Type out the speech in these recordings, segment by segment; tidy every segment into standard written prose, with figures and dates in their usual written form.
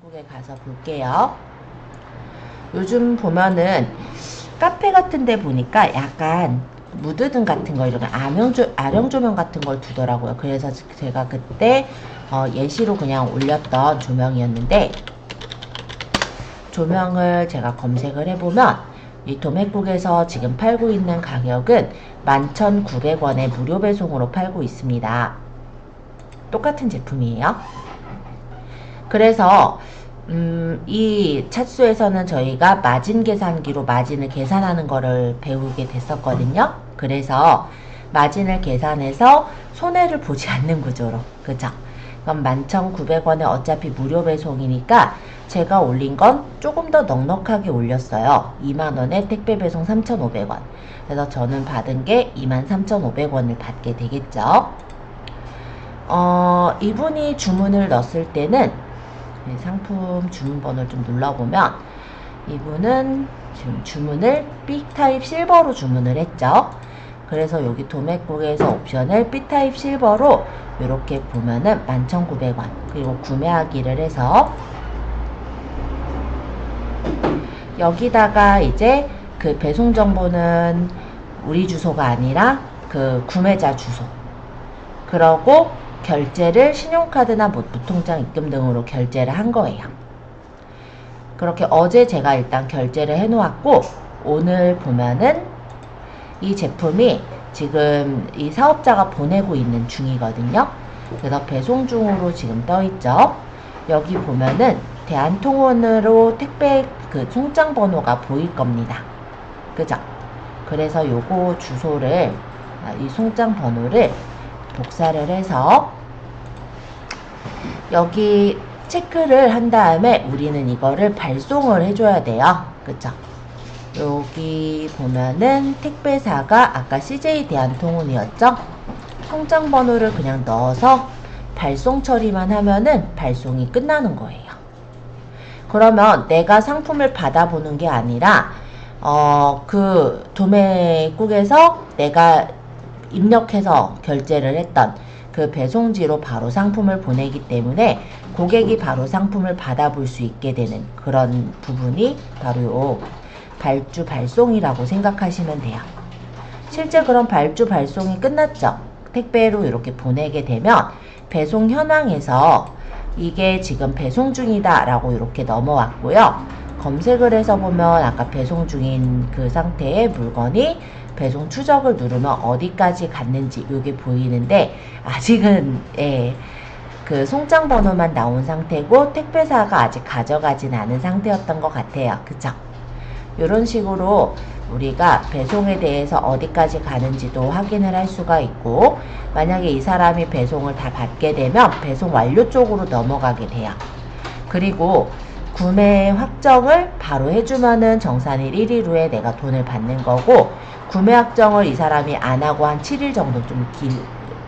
도매국에 가서 볼게요. 요즘 보면은 카페 같은 데 보니까 약간 무드등 같은 거, 이렇게 아령 조명 같은 걸 두더라고요. 그래서 제가 그때 예시로 그냥 올렸던 조명이었는데, 조명을 제가 검색을 해보면 이 도매국에서 지금 팔고 있는 가격은 11,900원에 무료 배송으로 팔고 있습니다. 똑같은 제품이에요. 그래서 이 찻수에서는 저희가 마진 계산기로 마진을 계산하는 거를 배우게 됐었거든요. 그래서 마진을 계산해서 손해를 보지 않는 구조로, 그죠? 그럼 11,900원에 어차피 무료 배송이니까 제가 올린 건 조금 더 넉넉하게 올렸어요. 2만원에 택배 배송 3,500원. 그래서 저는 받은 게 23,500원을 받게 되겠죠. 이분이 주문을 넣었을 때는 상품 주문 번호를 좀 눌러보면 이분은 지금 주문을 B타입 실버로 주문을 했죠. 그래서 여기 도매국에서 옵션을 B타입 실버로 이렇게 보면은 11,900원, 그리고 구매하기를 해서 여기다가 이제 그 배송 정보는 우리 주소가 아니라 그 구매자 주소, 그러고 결제를 신용카드나 무통장 입금 등으로 결제를 한 거예요. 그렇게 어제 제가 일단 결제를 해 놓았고, 오늘 보면은 이 제품이 지금 이 사업자가 보내고 있는 중이거든요. 그래서 배송 중으로 지금 떠 있죠. 여기 보면은 대한통운으로 택배 그 송장 번호가 보일 겁니다. 그죠? 그래서 요거 주소를, 이 송장 번호를 복사를 해서 여기 체크를 한 다음에 우리는 이거를 발송을 해줘야 돼요. 그쵸? 여기 보면은 택배사가 아까 CJ 대한통운이었죠? 송장 번호를 그냥 넣어서 발송 처리만 하면은 발송이 끝나는 거예요. 그러면 내가 상품을 받아보는 게 아니라 그 도매국에서 내가 입력해서 결제를 했던 그 배송지로 바로 상품을 보내기 때문에 고객이 바로 상품을 받아볼 수 있게 되는 그런 부분이 바로 요 발주 발송이라고 생각하시면 돼요. 실제 그런 발주 발송이 끝났죠. 택배로 이렇게 보내게 되면 배송 현황에서 이게 지금 배송 중이다 라고 이렇게 넘어왔고요. 검색을 해서 보면 아까 배송 중인 그 상태의 물건이 배송 추적을 누르면 어디까지 갔는지 이게 보이는데, 아직은 그 송장 번호만 나온 상태고 택배사가 아직 가져가진 않은 상태였던 것 같아요. 그쵸? 이런 식으로 우리가 배송에 대해서 어디까지 가는지도 확인을 할 수가 있고, 만약에 이 사람이 배송을 다 받게 되면 배송 완료 쪽으로 넘어가게 돼요. 그리고 구매 확정을 바로 해주면은 정산일 1일 후에 내가 돈을 받는 거고, 구매 확정을 이 사람이 안 하고 한 7일 정도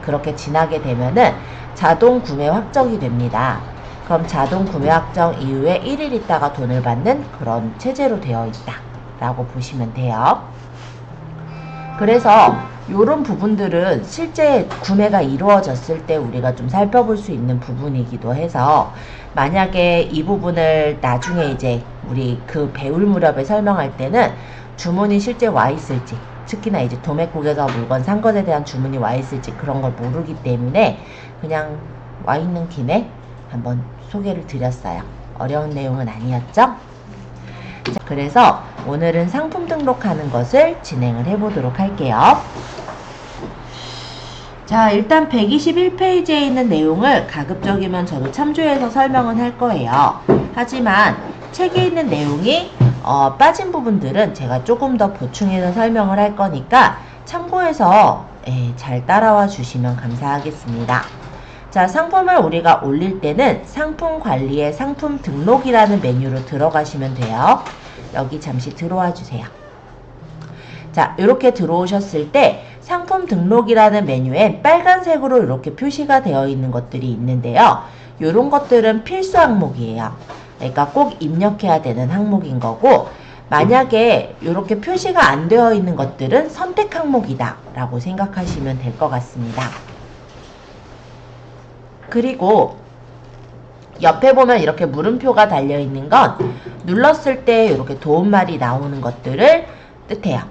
그렇게 지나게 되면은 자동 구매 확정이 됩니다. 그럼 자동 구매 확정 이후에 1일 있다가 돈을 받는 그런 체제로 되어 있다 라고 보시면 돼요. 그래서 이런 부분들은 실제 구매가 이루어졌을 때 우리가 좀 살펴볼 수 있는 부분이기도 해서, 만약에 이 부분을 나중에 이제 우리 그 배울 무렵에 설명할 때는 주문이 실제 와 있을지, 특히나 이제 도매국에서 물건 산 것에 대한 주문이 와 있을지 그런 걸 모르기 때문에 그냥 와 있는 김에 한번 소개를 드렸어요. 어려운 내용은 아니었죠? 자, 그래서 오늘은 상품 등록하는 것을 진행을 해보도록 할게요. 자, 일단 121페이지에 있는 내용을 가급적이면 저도 참조해서 설명은 할 거예요. 하지만 책에 있는 내용이 빠진 부분들은 제가 조금 더 보충해서 설명을 할 거니까 참고해서 잘 따라와 주시면 감사하겠습니다. 자, 상품을 우리가 올릴 때는 상품 관리에 상품 등록이라는 메뉴로 들어가시면 돼요. 여기 잠시 들어와 주세요. 자, 이렇게 들어오셨을 때 상품 등록이라는 메뉴엔 빨간색으로 이렇게 표시가 되어 있는 것들이 있는데요. 이런 것들은 필수 항목이에요. 그러니까 꼭 입력해야 되는 항목인 거고, 만약에 이렇게 표시가 안 되어 있는 것들은 선택 항목이다 라고 생각하시면 될 것 같습니다. 그리고 옆에 보면 이렇게 물음표가 달려있는 건 눌렀을 때 이렇게 도움말이 나오는 것들을 뜻해요.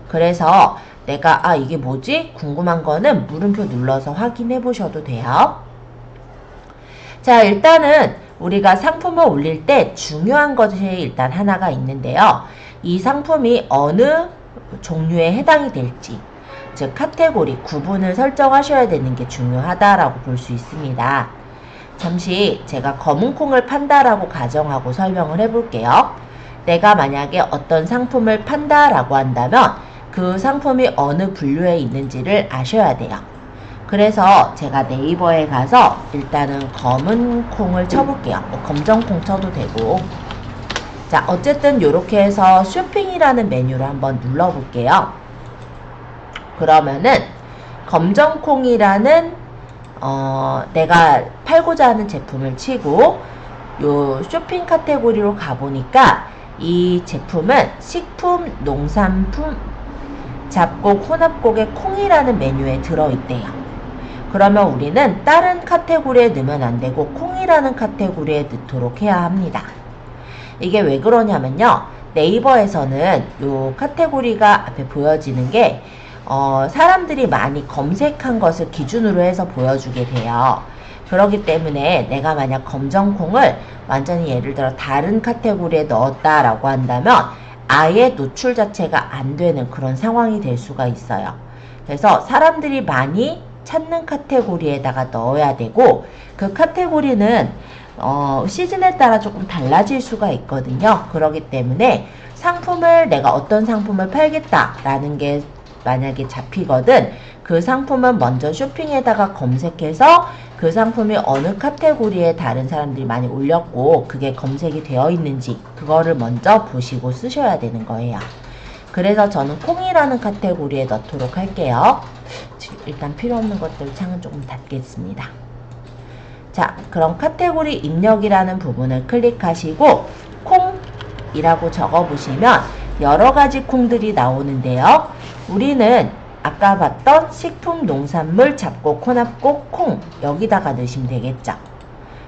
그래서 내가 이게 뭐지? 궁금한 거는 물음표 눌러서 확인해 보셔도 돼요. 자, 일단은 우리가 상품을 올릴 때 중요한 것이 일단 하나가 있는데요. 이 상품이 어느 종류에 해당이 될지, 즉 카테고리 구분을 설정하셔야 되는 게 중요하다라고 볼 수 있습니다. 잠시 제가 검은 콩을 판다라고 가정하고 설명을 해볼게요. 내가 만약에 어떤 상품을 판다라고 한다면 그 상품이 어느 분류에 있는지를 아셔야 돼요. 그래서 제가 네이버에 가서 일단은 검은 콩을 쳐볼게요. 검정콩 쳐도 되고. 자, 어쨌든 이렇게 해서 쇼핑이라는 메뉴를 한번 눌러볼게요. 그러면은 검정콩이라는 내가 팔고자 하는 제품을 치고 요 쇼핑 카테고리로 가보니까 이 제품은 식품, 농산품, 잡곡, 혼합곡의 콩이라는 메뉴에 들어있대요. 그러면 우리는 다른 카테고리에 넣으면 안 되고 콩이라는 카테고리에 넣도록 해야 합니다. 이게 왜 그러냐면요. 네이버에서는 요 카테고리가 앞에 보여지는 게 사람들이 많이 검색한 것을 기준으로 해서 보여주게 돼요. 그렇기 때문에 내가 만약 검정콩을 완전히 예를 들어 다른 카테고리에 넣었다라고 한다면 아예 노출 자체가 안 되는 그런 상황이 될 수가 있어요. 그래서 사람들이 많이 찾는 카테고리에다가 넣어야 되고 그 카테고리는 시즌에 따라 조금 달라질 수가 있거든요. 그렇기 때문에 상품을 내가 어떤 상품을 팔겠다라는 게 만약에 잡히거든 그 상품은 먼저 쇼핑에다가 검색해서 그 상품이 어느 카테고리에 다른 사람들이 많이 올렸고 그게 검색이 되어 있는지 그거를 먼저 보시고 쓰셔야 되는 거예요. 그래서 저는 콩이라는 카테고리에 넣도록 할게요. 일단 필요 없는 것들 창은 조금 닫겠습니다. 자, 그럼 카테고리 입력이라는 부분을 클릭하시고 콩이라고 적어보시면 여러가지 콩들이 나오는데요. 우리는 아까 봤던 식품, 농산물, 잡곡, 혼합곡, 콩 여기다가 넣으시면 되겠죠.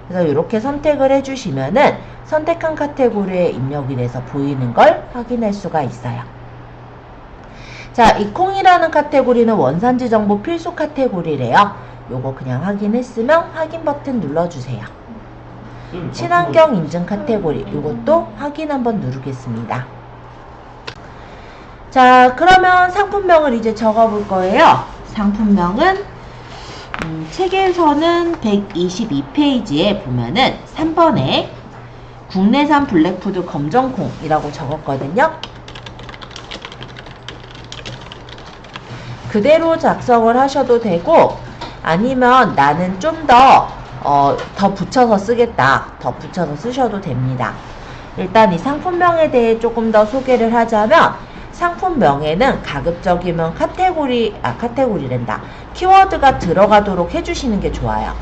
그래서 이렇게 선택을 해주시면은 선택한 카테고리에 입력이 돼서 보이는 걸 확인할 수가 있어요. 자, 이 콩이라는 카테고리는 원산지 정보 필수 카테고리래요. 요거 그냥 확인했으면 확인 버튼 눌러주세요. 친환경 인증 카테고리 요것도 확인 한번 누르겠습니다. 자, 그러면 상품명을 이제 적어볼 거예요. 상품명은 책에서는 122페이지에 보면은 3번에 국내산 블랙푸드 검정콩이라고 적었거든요. 그대로 작성을 하셔도 되고 아니면 나는 좀 더 붙여서 쓰겠다. 더 붙여서 쓰셔도 됩니다. 일단 이 상품명에 대해 조금 더 소개를 하자면 상품명에는 가급적이면 카테고리랜다. 키워드가 들어가도록 해주시는 게 좋아요.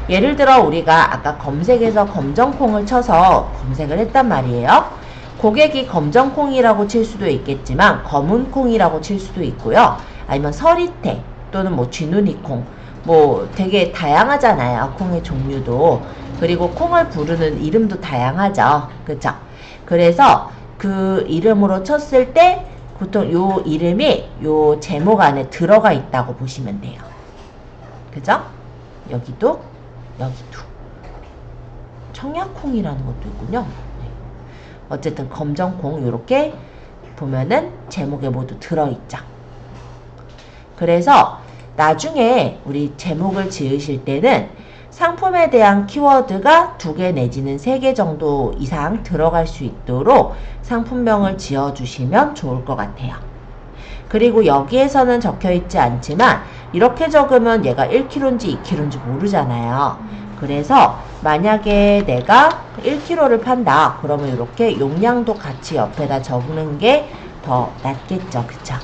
예를 들어 우리가 아까 검색에서 검정콩을 쳐서 검색을 했단 말이에요. 고객이 검정콩이라고 칠 수도 있겠지만 검은콩이라고 칠 수도 있고요. 아니면 서리태 또는 뭐 쥐누니콩 뭐 되게 다양하잖아요. 콩의 종류도. 그리고 콩을 부르는 이름도 다양하죠. 그쵸? 그래서 그 이름으로 쳤을 때 보통 요 이름이 요 제목 안에 들어가 있다고 보시면 돼요. 그죠? 여기도 여기도 청양콩이라는 것도 있군요. 네. 어쨌든 검정콩 요렇게 보면은 제목에 모두 들어있죠. 그래서 나중에 우리 제목을 지으실 때는 상품에 대한 키워드가 2개 내지는 3개 정도 이상 들어갈 수 있도록 상품명을 지어주시면 좋을 것 같아요. 그리고 여기에서는 적혀있지 않지만 이렇게 적으면 얘가 1kg인지 2kg인지 모르잖아요. 그래서 만약에 내가 1kg를 판다 그러면 이렇게 용량도 같이 옆에다 적는 게 더 낫겠죠. 그쵸?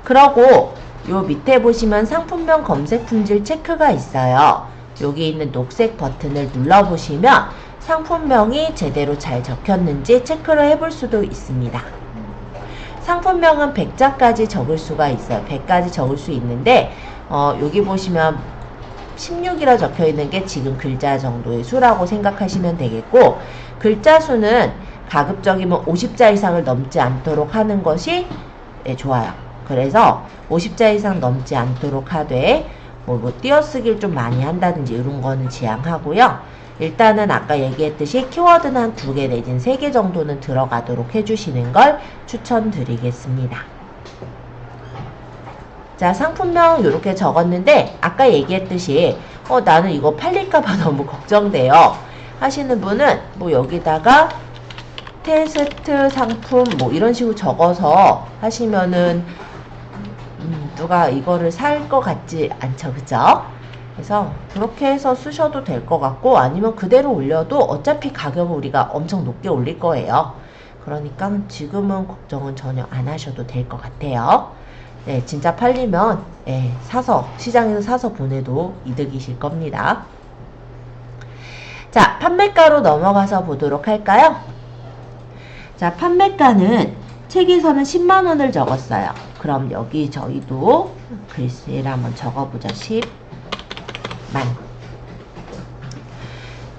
그러고 요 밑에 보시면 상품명 검색 품질 체크가 있어요. 여기 있는 녹색 버튼을 눌러보시면 상품명이 제대로 잘 적혔는지 체크를 해볼 수도 있습니다. 상품명은 100자까지 적을 수가 있어요. 100까지 적을 수 있는데 여기 보시면 16이라 적혀 있는 게 지금 글자 정도의 수라고 생각하시면 되겠고, 글자 수는 가급적이면 50자 이상을 넘지 않도록 하는 것이 좋아요. 그래서 50자 이상 넘지 않도록 하되 뭐 띄어쓰기를 좀 많이 한다든지 이런 거는 지양하고요. 일단은 아까 얘기했듯이 키워드는 한 2개 내진 3개 정도는 들어가도록 해주시는 걸 추천드리겠습니다. 자, 상품명 이렇게 적었는데 아까 얘기했듯이 나는 이거 팔릴까봐 너무 걱정돼요 하시는 분은 뭐 여기다가 테스트 상품 뭐 이런 식으로 적어서 하시면은 누가 이거를 살 것 같지 않죠, 그죠? 그래서 그렇게 해서 쓰셔도 될 것 같고, 아니면 그대로 올려도 어차피 가격을 우리가 엄청 높게 올릴 거예요. 그러니까 지금은 걱정은 전혀 안 하셔도 될 것 같아요. 네, 진짜 팔리면 사서 시장에서 사서 보내도 이득이실 겁니다. 자, 판매가로 넘어가서 보도록 할까요? 자, 판매가는 책에서는 10만원을 적었어요. 그럼 여기 저희도 글씨를 한번 적어보죠. 10만.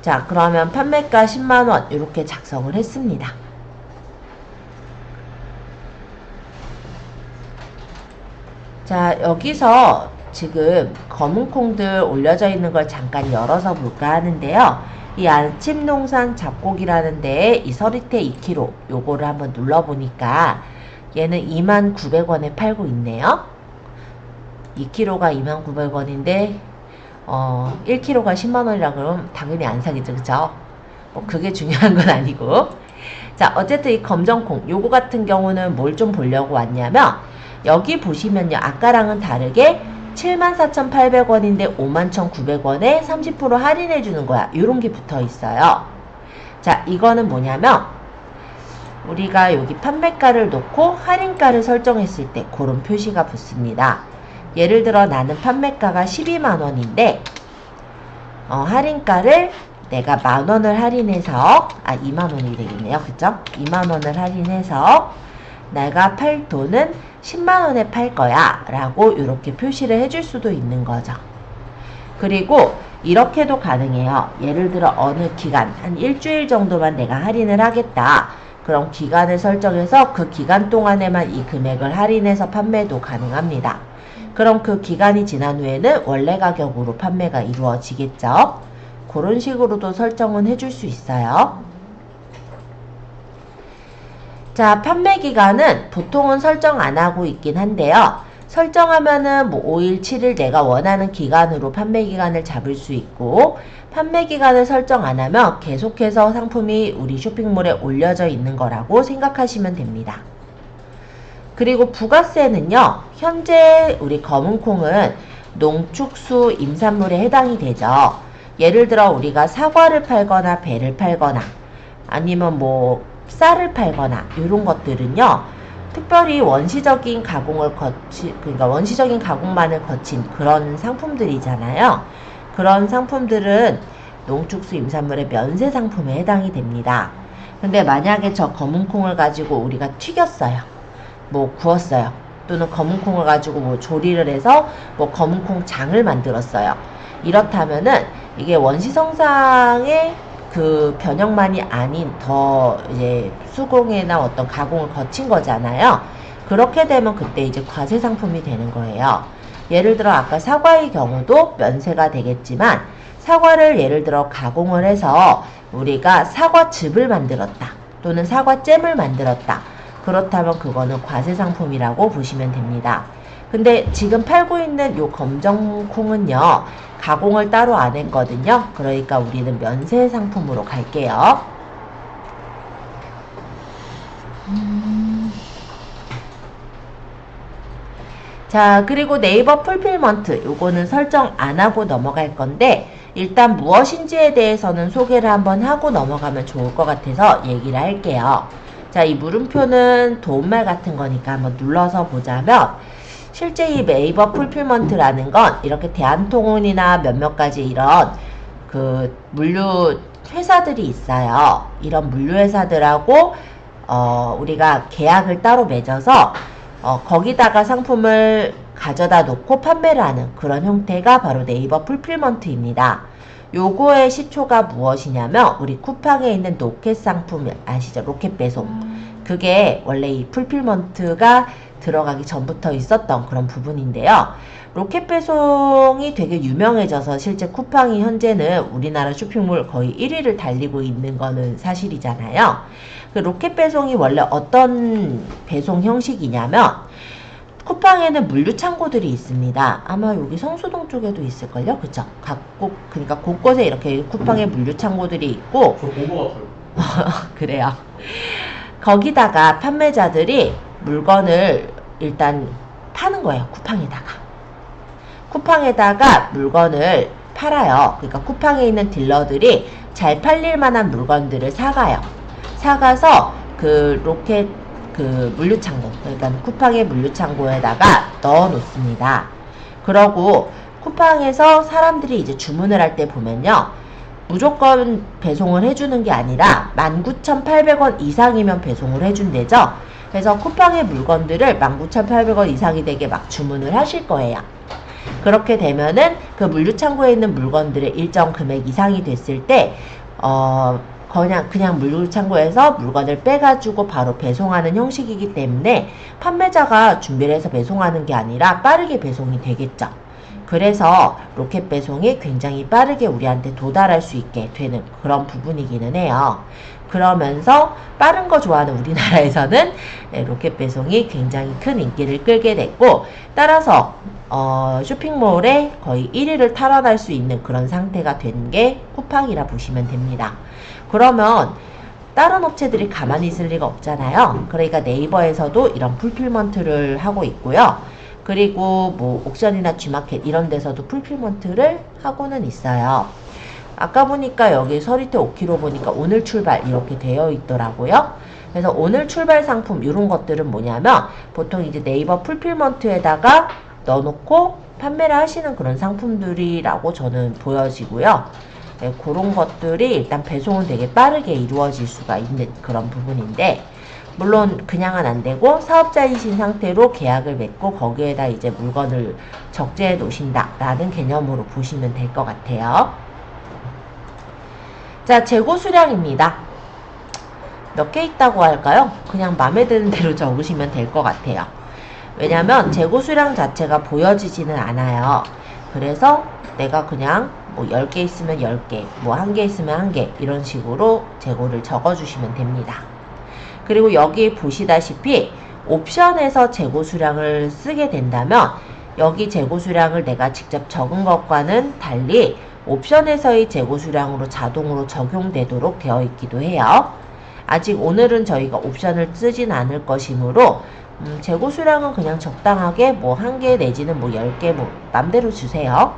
자, 그러면 판매가 10만원 이렇게 작성을 했습니다. 자, 여기서 지금 검은 콩들 올려져 있는 걸 잠깐 열어서 볼까 하는데요. 이 아침농산 잡곡이라는 데에 이 서리태 2kg 요거를 한번 눌러보니까 얘는 29,900원에 팔고 있네요. 2kg가 29,900원인데 1kg가 10만원이라 그러면 당연히 안 사겠죠, 그쵸? 뭐 그게 중요한 건 아니고. 자, 어쨌든 이 검정콩 요거 같은 경우는 뭘 좀 보려고 왔냐면, 여기 보시면요, 아까랑은 다르게 74,800원인데 51,900원에 30% 할인해 주는 거야. 요런 게 붙어 있어요. 자, 이거는 뭐냐면 우리가 여기 판매가를 놓고 할인가를 설정했을 때 그런 표시가 붙습니다. 예를 들어 나는 판매가가 12만원인데 할인가를 내가 만원을 할인해서 2만원이 되겠네요. 그쵸? 2만원을 할인해서 내가 팔 돈은 10만원에 팔 거야 라고 이렇게 표시를 해줄 수도 있는 거죠. 그리고 이렇게도 가능해요. 예를 들어 어느 기간 한 일주일 정도만 내가 할인을 하겠다. 그럼 기간을 설정해서 그 기간 동안에만 이 금액을 할인해서 판매도 가능합니다. 그럼 그 기간이 지난 후에는 원래 가격으로 판매가 이루어지겠죠. 그런 식으로도 설정은 해줄 수 있어요. 자, 판매 기간은 보통은 설정 안 하고 있긴 한데요. 설정하면은 뭐 5일, 7일 내가 원하는 기간으로 판매 기간을 잡을 수 있고, 판매 기간을 설정 안 하면 계속해서 상품이 우리 쇼핑몰에 올려져 있는 거라고 생각하시면 됩니다. 그리고 부가세는요, 현재 우리 검은콩은 농축수 임산물에 해당이 되죠. 예를 들어 우리가 사과를 팔거나 배를 팔거나 아니면 뭐 쌀을 팔거나 이런 것들은요, 특별히 원시적인 가공을 그러니까 원시적인 가공만을 거친 그런 상품들이잖아요. 그런 상품들은 농축수 임산물의 면세 상품에 해당이 됩니다. 근데 만약에 저 검은콩을 가지고 우리가 튀겼어요. 뭐 구웠어요. 또는 검은콩을 가지고 뭐 조리를 해서 뭐 검은콩 장을 만들었어요. 이렇다면은 이게 원시성상의 그 변형만이 아닌 더 이제 수공예나 어떤 가공을 거친 거잖아요. 그렇게 되면 그때 이제 과세 상품이 되는 거예요. 예를 들어 아까 사과의 경우도 면세가 되겠지만, 사과를 예를 들어 가공을 해서 우리가 사과즙을 만들었다 또는 사과잼을 만들었다, 그렇다면 그거는 과세 상품이라고 보시면 됩니다. 근데 지금 팔고 있는 요 검정콩은요, 가공을 따로 안 했거든요. 그러니까 우리는 면세 상품으로 갈게요. 자, 그리고 네이버 풀필먼트 요거는 설정 안 하고 넘어갈 건데, 일단 무엇인지에 대해서는 소개를 한번 하고 넘어가면 좋을 것 같아서 얘기를 할게요. 자, 이 물음표는 도움말 같은 거니까 한번 눌러서 보자면, 실제 이 네이버 풀필먼트라는 건 이렇게 대한통운이나 몇몇 가지 이런 그 물류 회사들이 있어요. 이런 물류 회사들하고 우리가 계약을 따로 맺어서 거기다가 상품을 가져다 놓고 판매를 하는 그런 형태가 바로 네이버 풀필먼트입니다. 요거의 시초가 무엇이냐면 우리 쿠팡에 있는 로켓 상품 아시죠? 로켓 배송. 그게 원래 이 풀필먼트가 들어가기 전부터 있었던 그런 부분인데요. 로켓 배송이 되게 유명해져서 실제 쿠팡이 현재는 우리나라 쇼핑몰 거의 1위를 달리고 있는 거는 사실이잖아요. 그 로켓 배송이 원래 어떤 배송 형식이냐면 쿠팡에는 물류 창고들이 있습니다. 아마 여기 성수동 쪽에도 있을걸요? 그쵸? 그러니까 곳곳에 이렇게 쿠팡의 물류 창고들이 있고 저 본 것 같아요. 그래요. 거기다가 판매자들이 물건을 일단 파는 거예요. 쿠팡에다가 물건을 팔아요. 그러니까 쿠팡에 있는 딜러들이 잘 팔릴 만한 물건들을 사가서 그 로켓 그 물류창고, 그러니까 쿠팡의 물류창고에다가 넣어 놓습니다. 그러고 쿠팡에서 사람들이 이제 주문을 할 때 보면요. 무조건 배송을 해주는 게 아니라 19,800원 이상이면 배송을 해준대죠. 그래서 쿠팡의 물건들을 19,800원 이상이 되게 막 주문을 하실 거예요. 그렇게 되면은 그 물류창고에 있는 물건들의 일정 금액 이상이 됐을 때 그냥 물류창고에서 물건을 빼가지고 바로 배송하는 형식이기 때문에 판매자가 준비를 해서 배송하는 게 아니라 빠르게 배송이 되겠죠. 그래서 로켓 배송이 굉장히 빠르게 우리한테 도달할 수 있게 되는 그런 부분이기는 해요. 그러면서 빠른 거 좋아하는 우리나라에서는 로켓 배송이 굉장히 큰 인기를 끌게 됐고, 따라서 쇼핑몰에 거의 1위를 탈환할 수 있는 그런 상태가 된 게 쿠팡이라 보시면 됩니다. 그러면 다른 업체들이 가만히 있을 리가 없잖아요. 그러니까 네이버에서도 이런 풀필먼트를 하고 있고요. 그리고 뭐 옥션이나 G마켓 이런 데서도 풀필먼트를 하고는 있어요. 아까 보니까 여기 서리태 5kg 보니까 오늘 출발 이렇게 되어 있더라고요. 그래서 오늘 출발 상품 이런 것들은 뭐냐면 보통 이제 네이버 풀필먼트에다가 넣어놓고 판매를 하시는 그런 상품들이라고 저는 보여지고요. 네, 그런 것들이 일단 배송은 되게 빠르게 이루어질 수가 있는 그런 부분인데, 물론 그냥은 안 되고 사업자이신 상태로 계약을 맺고 거기에다 이제 물건을 적재해 놓으신다라는 개념으로 보시면 될 것 같아요. 자, 재고 수량입니다. 몇 개 있다고 할까요? 그냥 마음에 드는 대로 적으시면 될 것 같아요. 왜냐면 재고 수량 자체가 보여지지는 않아요. 그래서 내가 그냥 뭐 10개 있으면 10개, 뭐 1개 있으면 1개 이런 식으로 재고를 적어주시면 됩니다. 그리고 여기 보시다시피 옵션에서 재고 수량을 쓰게 된다면 여기 재고 수량을 내가 직접 적은 것과는 달리 옵션에서의 재고 수량으로 자동으로 적용되도록 되어 있기도 해요. 아직 오늘은 저희가 옵션을 쓰진 않을 것이므로 재고 수량은 그냥 적당하게 뭐 1개 내지는 뭐 10개 뭐 맘대로 주세요.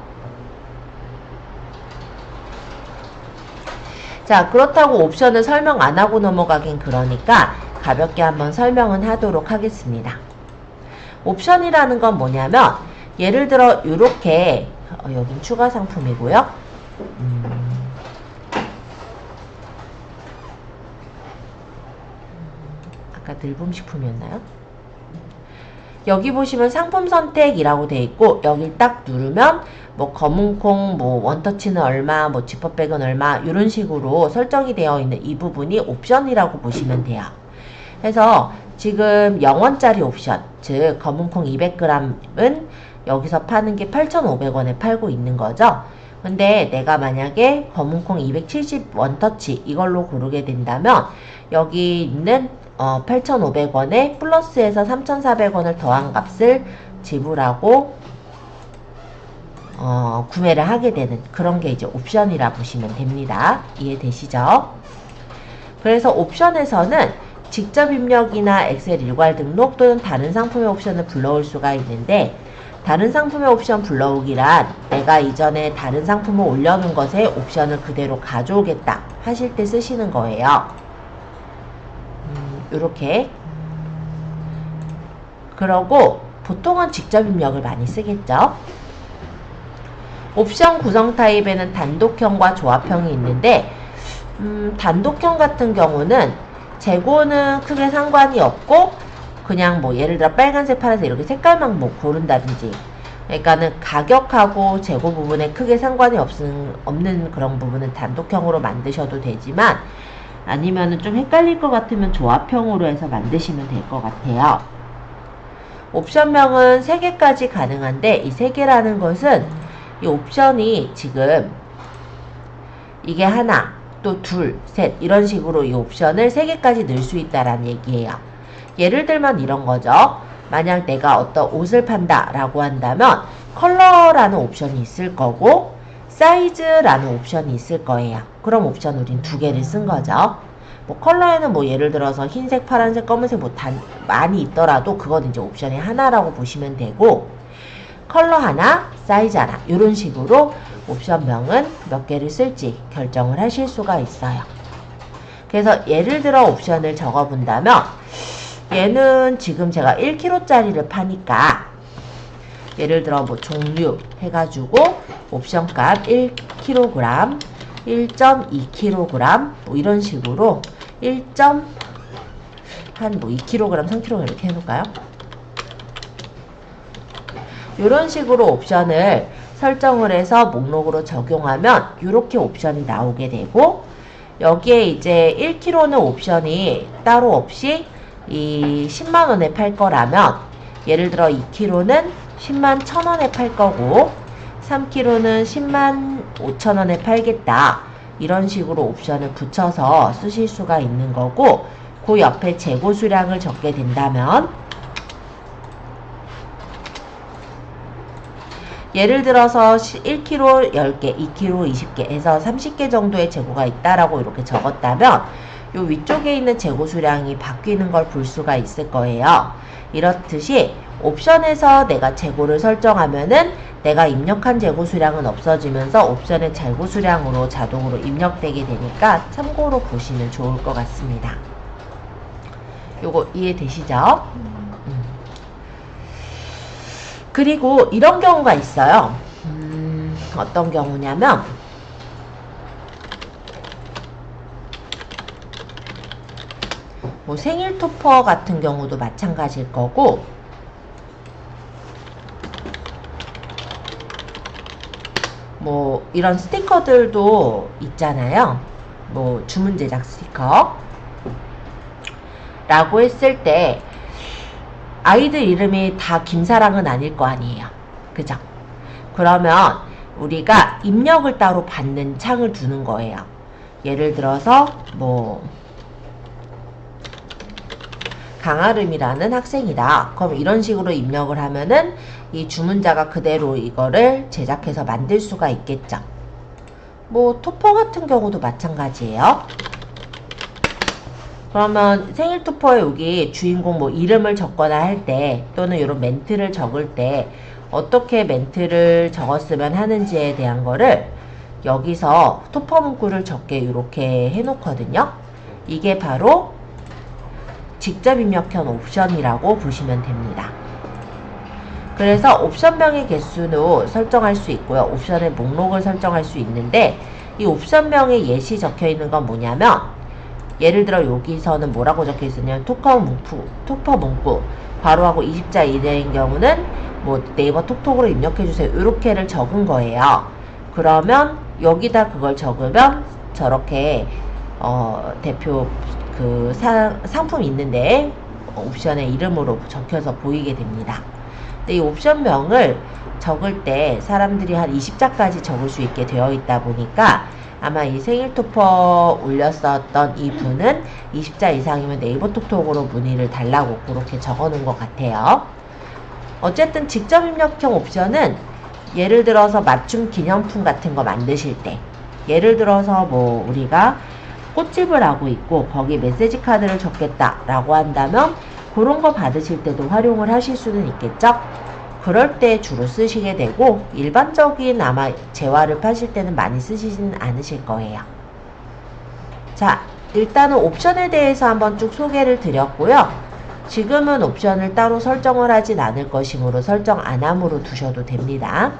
자, 그렇다고 옵션을 설명 안 하고 넘어가긴 그러니까 가볍게 한번 설명은 하도록 하겠습니다. 옵션이라는 건 뭐냐면 예를 들어 이렇게 여긴 추가 상품이고요. 아까 늘봄식품이었나요? 여기 보시면 상품 선택이라고 되어 있고 여기 딱 누르면 뭐 검은콩, 뭐 원터치는 얼마, 뭐 지퍼백은 얼마 이런 식으로 설정이 되어 있는 이 부분이 옵션이라고 보시면 돼요. 그래서 지금 0원짜리 옵션, 즉 검은콩 200g은 여기서 파는 게 8,500원에 팔고 있는 거죠. 근데 내가 만약에 검은콩 270 원터치 이걸로 고르게 된다면 여기 있는 8,500원에 플러스해서 3,400원을 더한 값을 지불하고 구매를 하게 되는 그런 게 이제 옵션이라 보시면 됩니다. 이해되시죠? 그래서 옵션에서는 직접 입력이나 엑셀 일괄 등록 또는 다른 상품의 옵션을 불러올 수가 있는데, 다른 상품의 옵션 불러오기란 내가 이전에 다른 상품을 올려놓은 것에 옵션을 그대로 가져오겠다 하실 때 쓰시는 거예요. 요렇게. 그러고 보통은 직접 입력을 많이 쓰겠죠. 옵션 구성 타입에는 단독형과 조합형이 있는데 단독형 같은 경우는 재고는 크게 상관이 없고 그냥 뭐 예를 들어 빨간색, 파란색 이렇게 색깔만 뭐 고른다든지, 그러니까는 가격하고 재고 부분에 크게 상관이 없는 그런 부분은 단독형으로 만드셔도 되지만, 아니면은 좀 헷갈릴 것 같으면 조합형으로 해서 만드시면 될 것 같아요. 옵션명은 3개까지 가능한데, 이 3개라는 것은 이 옵션이 지금 이게 하나, 또 둘, 셋 이런 식으로 이 옵션을 3개까지 넣을 수 있다라는 얘기예요. 예를 들면 이런 거죠. 만약 내가 어떤 옷을 판다 라고 한다면 컬러라는 옵션이 있을 거고 사이즈라는 옵션이 있을 거예요. 그럼 옵션 우린 2개를 쓴 거죠. 뭐 컬러에는 뭐 예를 들어서 흰색, 파란색, 검은색 뭐 많이 있더라도 그건 이제 옵션이 하나라고 보시면 되고, 컬러 하나, 사이즈 하나 이런 식으로 옵션명은 몇 개를 쓸지 결정을 하실 수가 있어요. 그래서 예를 들어 옵션을 적어 본다면, 얘는 지금 제가 1kg짜리를 파니까 예를 들어 뭐 종류 해가지고 옵션값 1kg, 1.2kg 뭐 이런 식으로 1.한 뭐 2kg, 3kg 이렇게 해놓을까요? 이런 식으로 옵션을 설정을 해서 목록으로 적용하면 이렇게 옵션이 나오게 되고, 여기에 이제 1kg는 옵션이 따로 없이 이 10만원에 팔 거라면, 예를 들어 2kg는 10만 1,000원에 팔 거고 3kg는 10만 5천원에 팔겠다, 이런 식으로 옵션을 붙여서 쓰실 수가 있는 거고, 그 옆에 재고 수량을 적게 된다면, 예를 들어서 1kg 10개, 2kg 20개 해서 30개 정도의 재고가 있다라고 이렇게 적었다면 요 위쪽에 있는 재고 수량이 바뀌는 걸 볼 수가 있을 거예요. 이렇듯이 옵션에서 내가 재고를 설정하면은 내가 입력한 재고 수량은 없어지면서 옵션의 재고 수량으로 자동으로 입력되게 되니까 참고로 보시면 좋을 것 같습니다. 요거 이해되시죠? 그리고 이런 경우가 있어요. 어떤 경우냐면, 뭐 생일 토퍼 같은 경우도 마찬가지일 거고, 뭐 이런 스티커들도 있잖아요. 뭐 주문 제작 스티커 라고 했을 때 아이들 이름이 다 김사랑은 아닐 거 아니에요. 그죠? 그러면 우리가 입력을 따로 받는 창을 두는 거예요. 예를 들어서 뭐 강아름이라는 학생이다. 그럼 이런 식으로 입력을 하면은 이 주문자가 그대로 이거를 제작해서 만들 수가 있겠죠. 뭐 토퍼 같은 경우도 마찬가지예요. 그러면 생일 토퍼에 여기 주인공 뭐 이름을 적거나 할 때, 또는 이런 멘트를 적을 때 어떻게 멘트를 적었으면 하는지에 대한 거를 여기서 토퍼 문구를 적게 이렇게 해놓거든요. 이게 바로 직접 입력형 옵션이라고 보시면 됩니다. 그래서 옵션명의 개수도 설정할 수 있고요. 옵션의 목록을 설정할 수 있는데, 이 옵션명에 예시 적혀 있는 건 뭐냐면, 예를 들어 여기서는 뭐라고 적혀 있었냐면 토퍼 문구 괄호하고 20자 이내인 경우는 뭐 네이버 톡톡으로 입력해주세요, 이렇게를 적은 거예요. 그러면 여기다 그걸 적으면 저렇게 대표 그 상품 있는데 옵션의 이름으로 적혀서 보이게 됩니다. 근데 이 옵션명을 적을 때 사람들이 한 20자까지 적을 수 있게 되어 있다 보니까 아마 이 생일 토퍼 올렸었던 이 분은 20자 이상이면 네이버 톡톡으로 문의를 달라고 그렇게 적어 놓은 것 같아요. 어쨌든 직접 입력형 옵션은 예를 들어서 맞춤 기념품 같은 거 만드실 때, 예를 들어서 뭐 우리가 꽃집을 하고 있고 거기 메시지 카드를 적겠다 라고 한다면 그런 거 받으실 때도 활용을 하실 수는 있겠죠. 그럴 때 주로 쓰시게 되고, 일반적인 아마 재화를 파실 때는 많이 쓰시진 않으실 거예요. 자, 일단은 옵션에 대해서 한번 쭉 소개를 드렸고요. 지금은 옵션을 따로 설정을 하진 않을 것이므로 설정 안 함으로 두셔도 됩니다.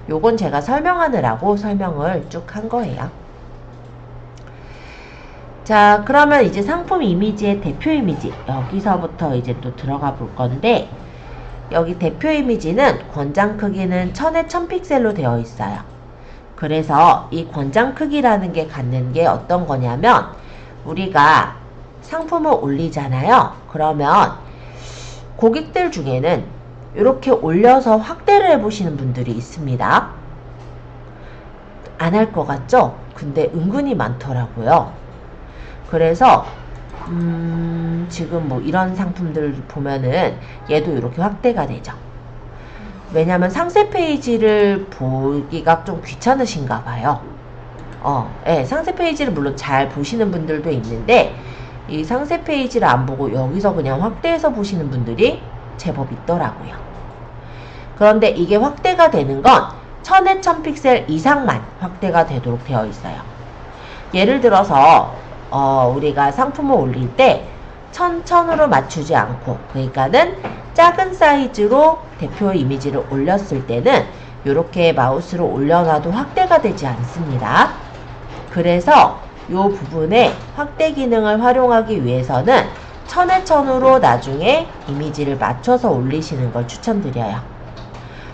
요건 제가 설명하느라고 설명을 쭉 한 거예요. 자, 그러면 이제 상품 이미지의 대표 이미지 여기서부터 이제 또 들어가 볼 건데, 여기 대표 이미지는 권장 크기는 1000에 1000픽셀로 되어 있어요. 그래서 이 권장 크기라는 게 갖는 게 어떤 거냐면, 우리가 상품을 올리잖아요. 그러면 고객들 중에는 이렇게 올려서 확대를 해보시는 분들이 있습니다. 안 할 것 같죠? 근데 은근히 많더라고요. 그래서 지금 뭐 이런 상품들 보면은 얘도 이렇게 확대가 되죠. 왜냐면 상세 페이지를 보기가 좀 귀찮으신가 봐요. 예, 상세 페이지를 물론 잘 보시는 분들도 있는데, 이 상세 페이지를 안 보고 여기서 그냥 확대해서 보시는 분들이 제법 있더라고요. 그런데 이게 확대가 되는 건 1000에 1000픽셀 이상만 확대가 되도록 되어 있어요. 예를 들어서 우리가 상품을 올릴 때 1000으로 맞추지 않고, 그러니까는 작은 사이즈로 대표 이미지를 올렸을 때는 이렇게 마우스로 올려놔도 확대가 되지 않습니다. 그래서 이 부분에 확대 기능을 활용하기 위해서는 1000에 1000으로 나중에 이미지를 맞춰서 올리시는 걸 추천드려요.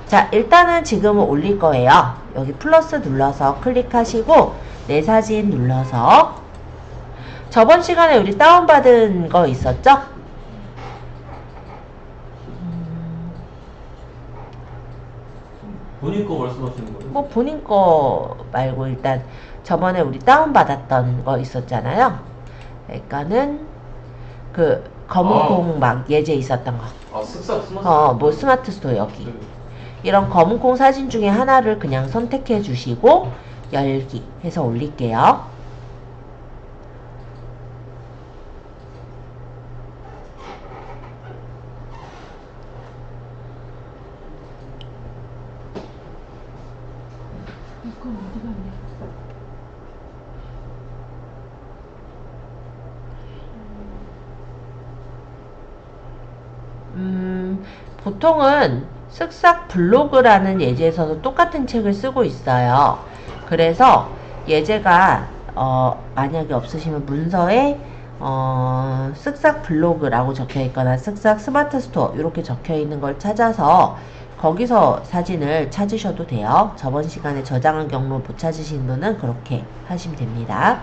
자, 일단은 지금은 올릴 거예요. 여기 플러스 눌러서 클릭하시고 내 사진 눌러서, 저번 시간에 우리 다운받은 거 있었죠? 본인 거 말씀하시는 거예요? 뭐 본인 거 말고 일단 저번에 우리 다운받았던 거 있었잖아요. 그러니까는 그 검은콩 막 예제 있었던 거. 쓱싹 스마트. 뭐 스마트 스토어 여기. 네. 이런 검은콩 사진 중에 하나를 그냥 선택해 주시고 열기 해서 올릴게요. 보통은 쓱싹 블로그라는 예제에서도 똑같은 책을 쓰고 있어요. 그래서 예제가 만약에 없으시면 문서에 쓱싹 블로그라고 적혀 있거나 쓱싹 스마트 스토어 이렇게 적혀 있는 걸 찾아서 거기서 사진을 찾으셔도 돼요. 저번 시간에 저장한 경로 못 찾으신 분은 그렇게 하시면 됩니다.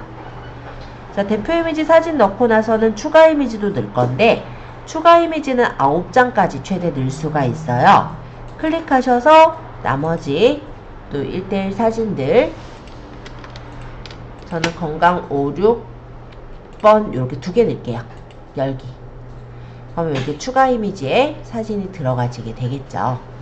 자, 대표 이미지 사진 넣고 나서는 추가 이미지도 넣을 건데, 추가 이미지는 9장까지 최대 넣을 수가 있어요. 클릭하셔서 나머지 또 1:1 사진들, 저는 건강 5, 6번 이렇게 2개 넣을게요. 열기. 그러면 여기 추가 이미지에 사진이 들어가지게 되겠죠.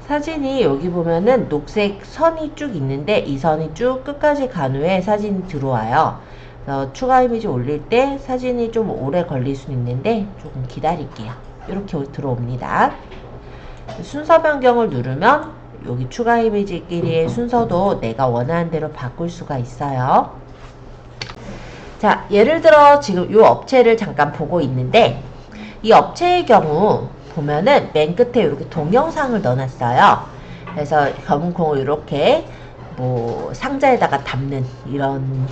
사진이 여기 보면은 녹색 선이 쭉 있는데, 이 선이 쭉 끝까지 간 후에 사진이 들어와요. 그래서 추가 이미지 올릴 때 사진이 좀 오래 걸릴 수 있는데 조금 기다릴게요. 이렇게 들어옵니다. 순서 변경을 누르면 여기 추가 이미지끼리의 순서도 내가 원하는 대로 바꿀 수가 있어요. 자, 예를 들어 지금 이 업체를 잠깐 보고 있는데, 이 업체의 경우 보면은 맨 끝에 이렇게 동영상을 넣어놨어요. 그래서 검은콩을 이렇게 뭐 상자에다가 담는 이런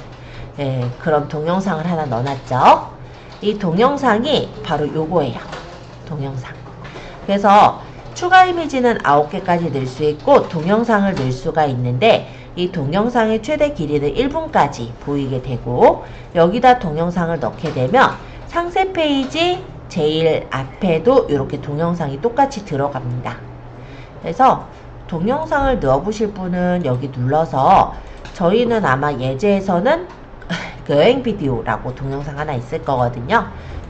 그런 동영상을 하나 넣어놨죠. 이 동영상이 바로 요거예요. 동영상. 그래서 추가 이미지는 9개까지 넣을 수 있고 동영상을 넣을 수가 있는데, 이 동영상의 최대 길이는 1분까지 보이게 되고, 여기다 동영상을 넣게 되면 상세 페이지 제일 앞에도 이렇게 동영상이 똑같이 들어갑니다. 그래서 동영상을 넣어보실 분은 여기 눌러서, 저희는 아마 예제에서는 그 여행 비디오라고 동영상 하나 있을 거거든요.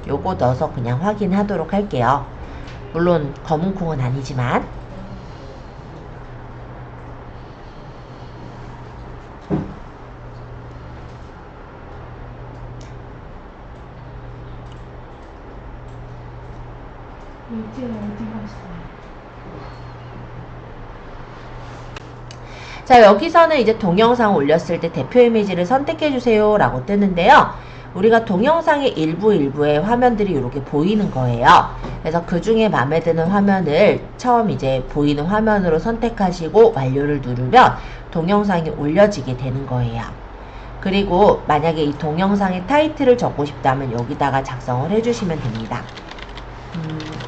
요거 넣어서 그냥 확인하도록 할게요. 물론 검은콩은 아니지만. 자, 여기서는 이제 동영상 올렸을 때 대표 이미지를 선택해주세요 라고 뜨는데요. 우리가 동영상의 일부의 화면들이 이렇게 보이는 거예요. 그래서 그 중에 마음에 드는 화면을 처음 이제 보이는 화면으로 선택하시고 완료를 누르면 동영상이 올려지게 되는 거예요. 그리고 만약에 이 동영상의 타이틀을 적고 싶다면 여기다가 작성을 해주시면 됩니다.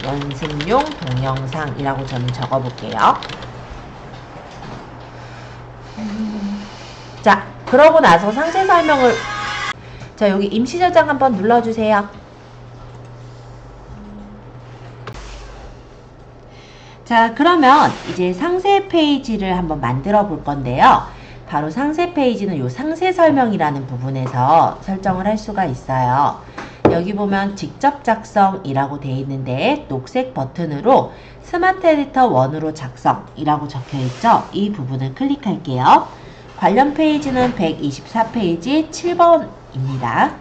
연습용 동영상이라고 저는 적어볼게요. 자, 그러고 나서 상세 설명을, 자, 여기 임시 저장 한번 눌러주세요. 자, 그러면 이제 상세 페이지를 한번 만들어 볼 건데요. 바로 상세 페이지는 요 상세 설명이라는 부분에서 설정을 할 수가 있어요. 여기 보면 직접 작성이라고 되어 있는데 녹색 버튼으로 스마트 에디터 1으로 작성이라고 적혀 있죠. 이 부분을 클릭할게요. 관련 페이지는 124페이지 7번입니다.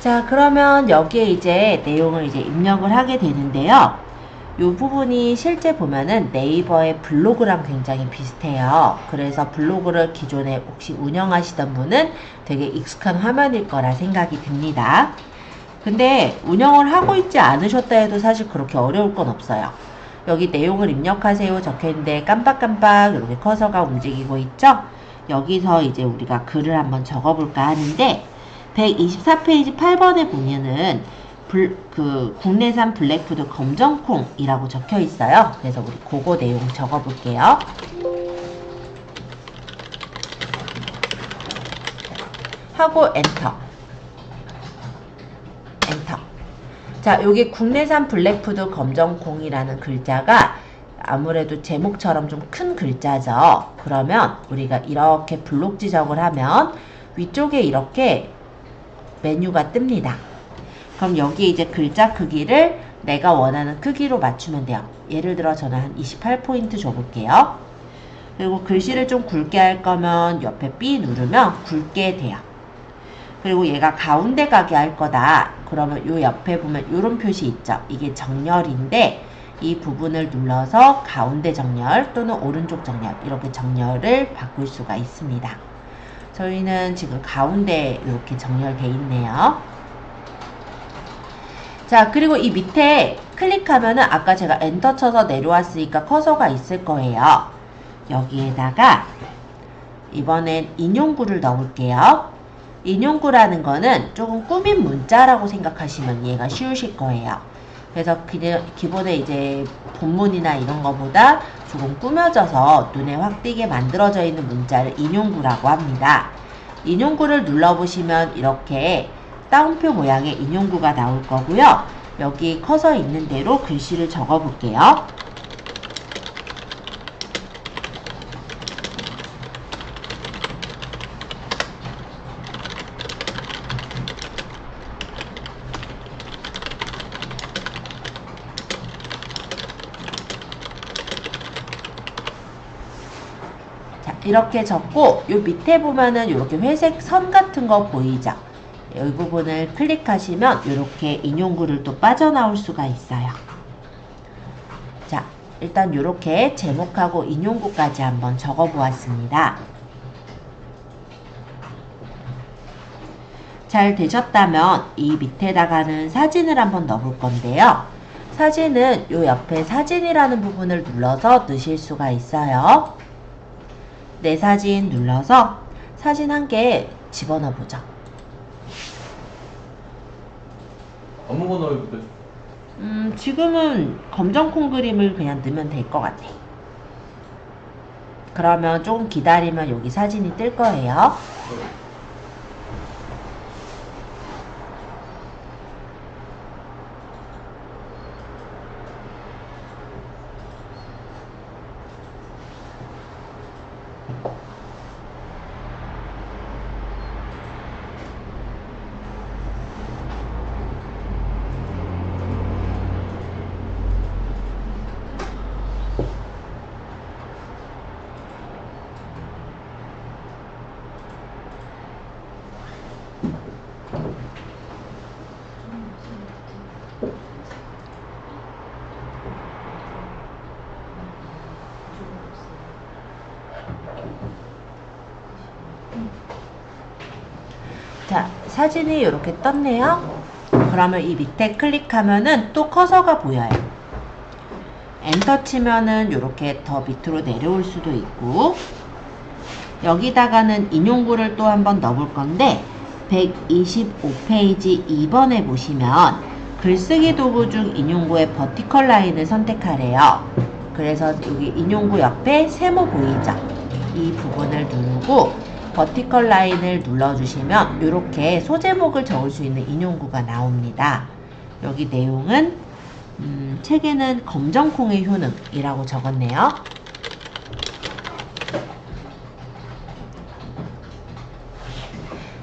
자, 그러면 여기에 이제 내용을 이제 입력을 하게 되는데요. 이 부분이 실제 보면은 네이버의 블로그랑 굉장히 비슷해요. 그래서 블로그를 기존에 혹시 운영하시던 분은 되게 익숙한 화면일 거라 생각이 듭니다. 근데 운영을 하고 있지 않으셨다 해도 사실 그렇게 어려울 건 없어요. 여기 내용을 입력하세요 적혀있는데 깜빡깜빡 이렇게 커서가 움직이고 있죠? 여기서 이제 우리가 글을 한번 적어볼까 하는데 124페이지 8번에 보면은 국내산 블랙푸드 검정콩이라고 적혀 있어요. 그래서 우리 그거 내용 적어볼게요. 하고 엔터. 엔터. 자, 여기 국내산 블랙푸드 검정콩이라는 글자가 아무래도 제목처럼 좀 큰 글자죠. 그러면 우리가 이렇게 블록 지정을 하면 위쪽에 이렇게 메뉴가 뜹니다. 그럼 여기 이제 글자 크기를 내가 원하는 크기로 맞추면 돼요. 예를 들어 저는 한 28포인트 줘볼게요. 그리고 글씨를 좀 굵게 할 거면 옆에 B 누르면 굵게 돼요. 그리고 얘가 가운데 가게 할 거다. 그러면 요 옆에 보면 요런 표시 있죠. 이게 정렬인데 이 부분을 눌러서 가운데 정렬 또는 오른쪽 정렬 이렇게 정렬을 바꿀 수가 있습니다. 저희는 지금 가운데 이렇게 정렬되어 있네요. 자, 그리고 이 밑에 클릭하면은 아까 제가 엔터 쳐서 내려왔으니까 커서가 있을 거예요. 여기에다가 이번엔 인용구를 넣을게요. 인용구라는 거는 조금 꾸민 문자라고 생각하시면 이해가 쉬우실 거예요. 그래서 기본에 이제 본문이나 이런 거보다 조금 꾸며져서 눈에 확 띄게 만들어져 있는 문자를 인용구라고 합니다. 인용구를 눌러보시면 이렇게 따옴표 모양의 인용구가 나올 거고요. 여기 커서 있는 대로 글씨를 적어 볼게요. 이렇게 적고 요 밑에 보면은 이렇게 회색 선 같은 거 보이죠? 이 부분을 클릭하시면 이렇게 인용구를 또 빠져나올 수가 있어요. 자, 일단 이렇게 제목하고 인용구까지 한번 적어 보았습니다. 잘 되셨다면 이 밑에다가는 사진을 한번 넣어 볼 건데요. 사진은 요 옆에 사진이라는 부분을 눌러서 넣으실 수가 있어요. 내 사진 눌러서 사진 한 개 집어넣어 보죠. 아무거나 해도 돼. 지금은 검정콩 그림을 그냥 넣으면 될 것 같아. 그러면 조금 기다리면 여기 사진이 뜰 거예요. 자, 사진이 이렇게 떴네요. 그러면 이 밑에 클릭하면은 또 커서가 보여요. 엔터 치면은 이렇게 더 밑으로 내려올 수도 있고, 여기다가는 인용구를 또 한번 넣어볼 건데 125페이지 2번에 보시면 글쓰기 도구 중 인용구의 버티컬 라인을 선택하래요. 그래서 여기 인용구 옆에 세모 보이죠? 이 부분을 누르고 버티컬 라인을 눌러주시면 이렇게 소제목을 적을 수 있는 인용구가 나옵니다. 여기 내용은 책에는 검정콩의 효능이라고 적었네요.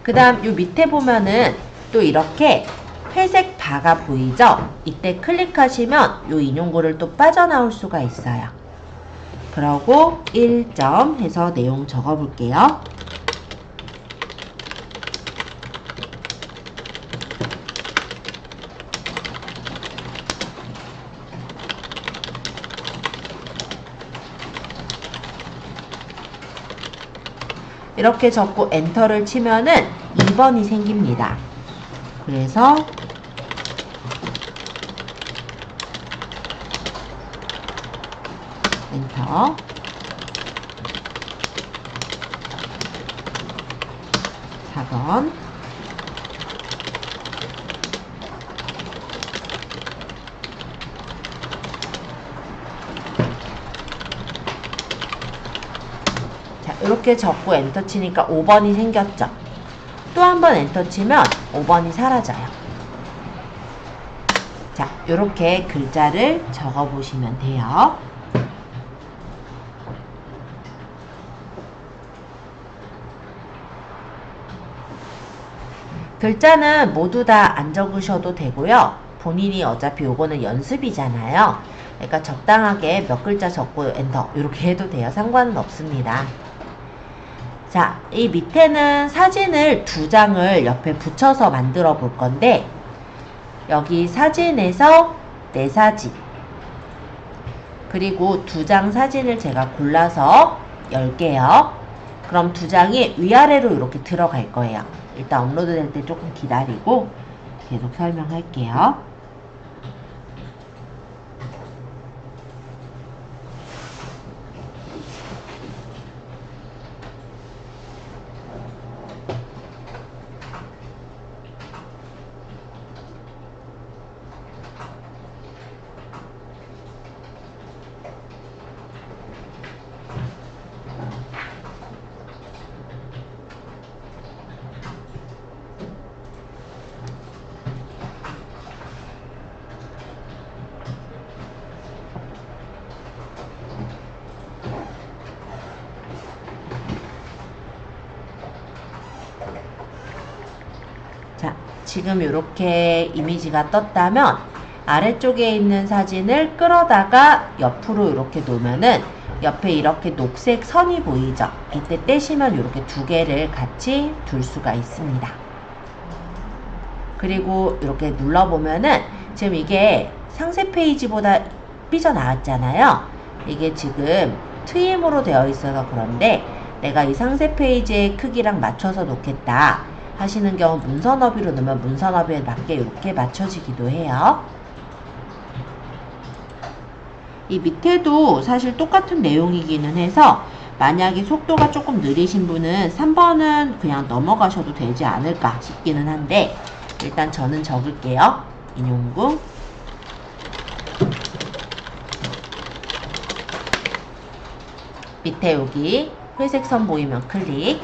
그 다음 요 밑에 보면은 또 이렇게 회색 바가 보이죠? 이때 클릭하시면 요 인용구를 또 빠져나올 수가 있어요. 그러고 1점 해서 내용 적어 볼게요. 이렇게 적고 엔터를 치면은 2번이 생깁니다. 그래서 엔터. (4번) 자, 이렇게 적고 엔터 치니까 5번이 생겼죠. 또 한 번 엔터 치면 5번이 사라져요. 자, 이렇게 글자를 적어 보시면 돼요. 글자는 모두 다 안 적으셔도 되고요. 본인이 어차피 요거는 연습이잖아요. 그러니까 적당하게 몇 글자 적고 엔터 이렇게 해도 돼요. 상관은 없습니다. 자, 이 밑에는 사진을 2장을 옆에 붙여서 만들어 볼 건데 여기 사진에서 내 사진 그리고 2장 사진을 제가 골라서 열게요. 그럼 2장이 위아래로 이렇게 들어갈 거예요. 일단 업로드 될 때 조금 기다리고 계속 설명할게요. 자, 지금 이렇게 이미지가 떴다면 아래쪽에 있는 사진을 끌어다가 옆으로 이렇게 놓으면은 옆에 이렇게 녹색 선이 보이죠? 이때 떼시면 이렇게 2개를 같이 둘 수가 있습니다. 그리고 이렇게 눌러보면은 지금 이게 상세 페이지보다 삐져나왔잖아요. 이게 지금 트임으로 되어 있어서 그런데 내가 이 상세 페이지의 크기랑 맞춰서 놓겠다 하시는 경우 문서 너비로 넣으면 문서 너비에 맞게 이렇게 맞춰지기도 해요. 이 밑에도 사실 똑같은 내용이기는 해서 만약에 속도가 조금 느리신 분은 3번은 그냥 넘어가셔도 되지 않을까 싶기는 한데 일단 저는 적을게요. 인용구 밑에 여기 회색 선 보이면 클릭.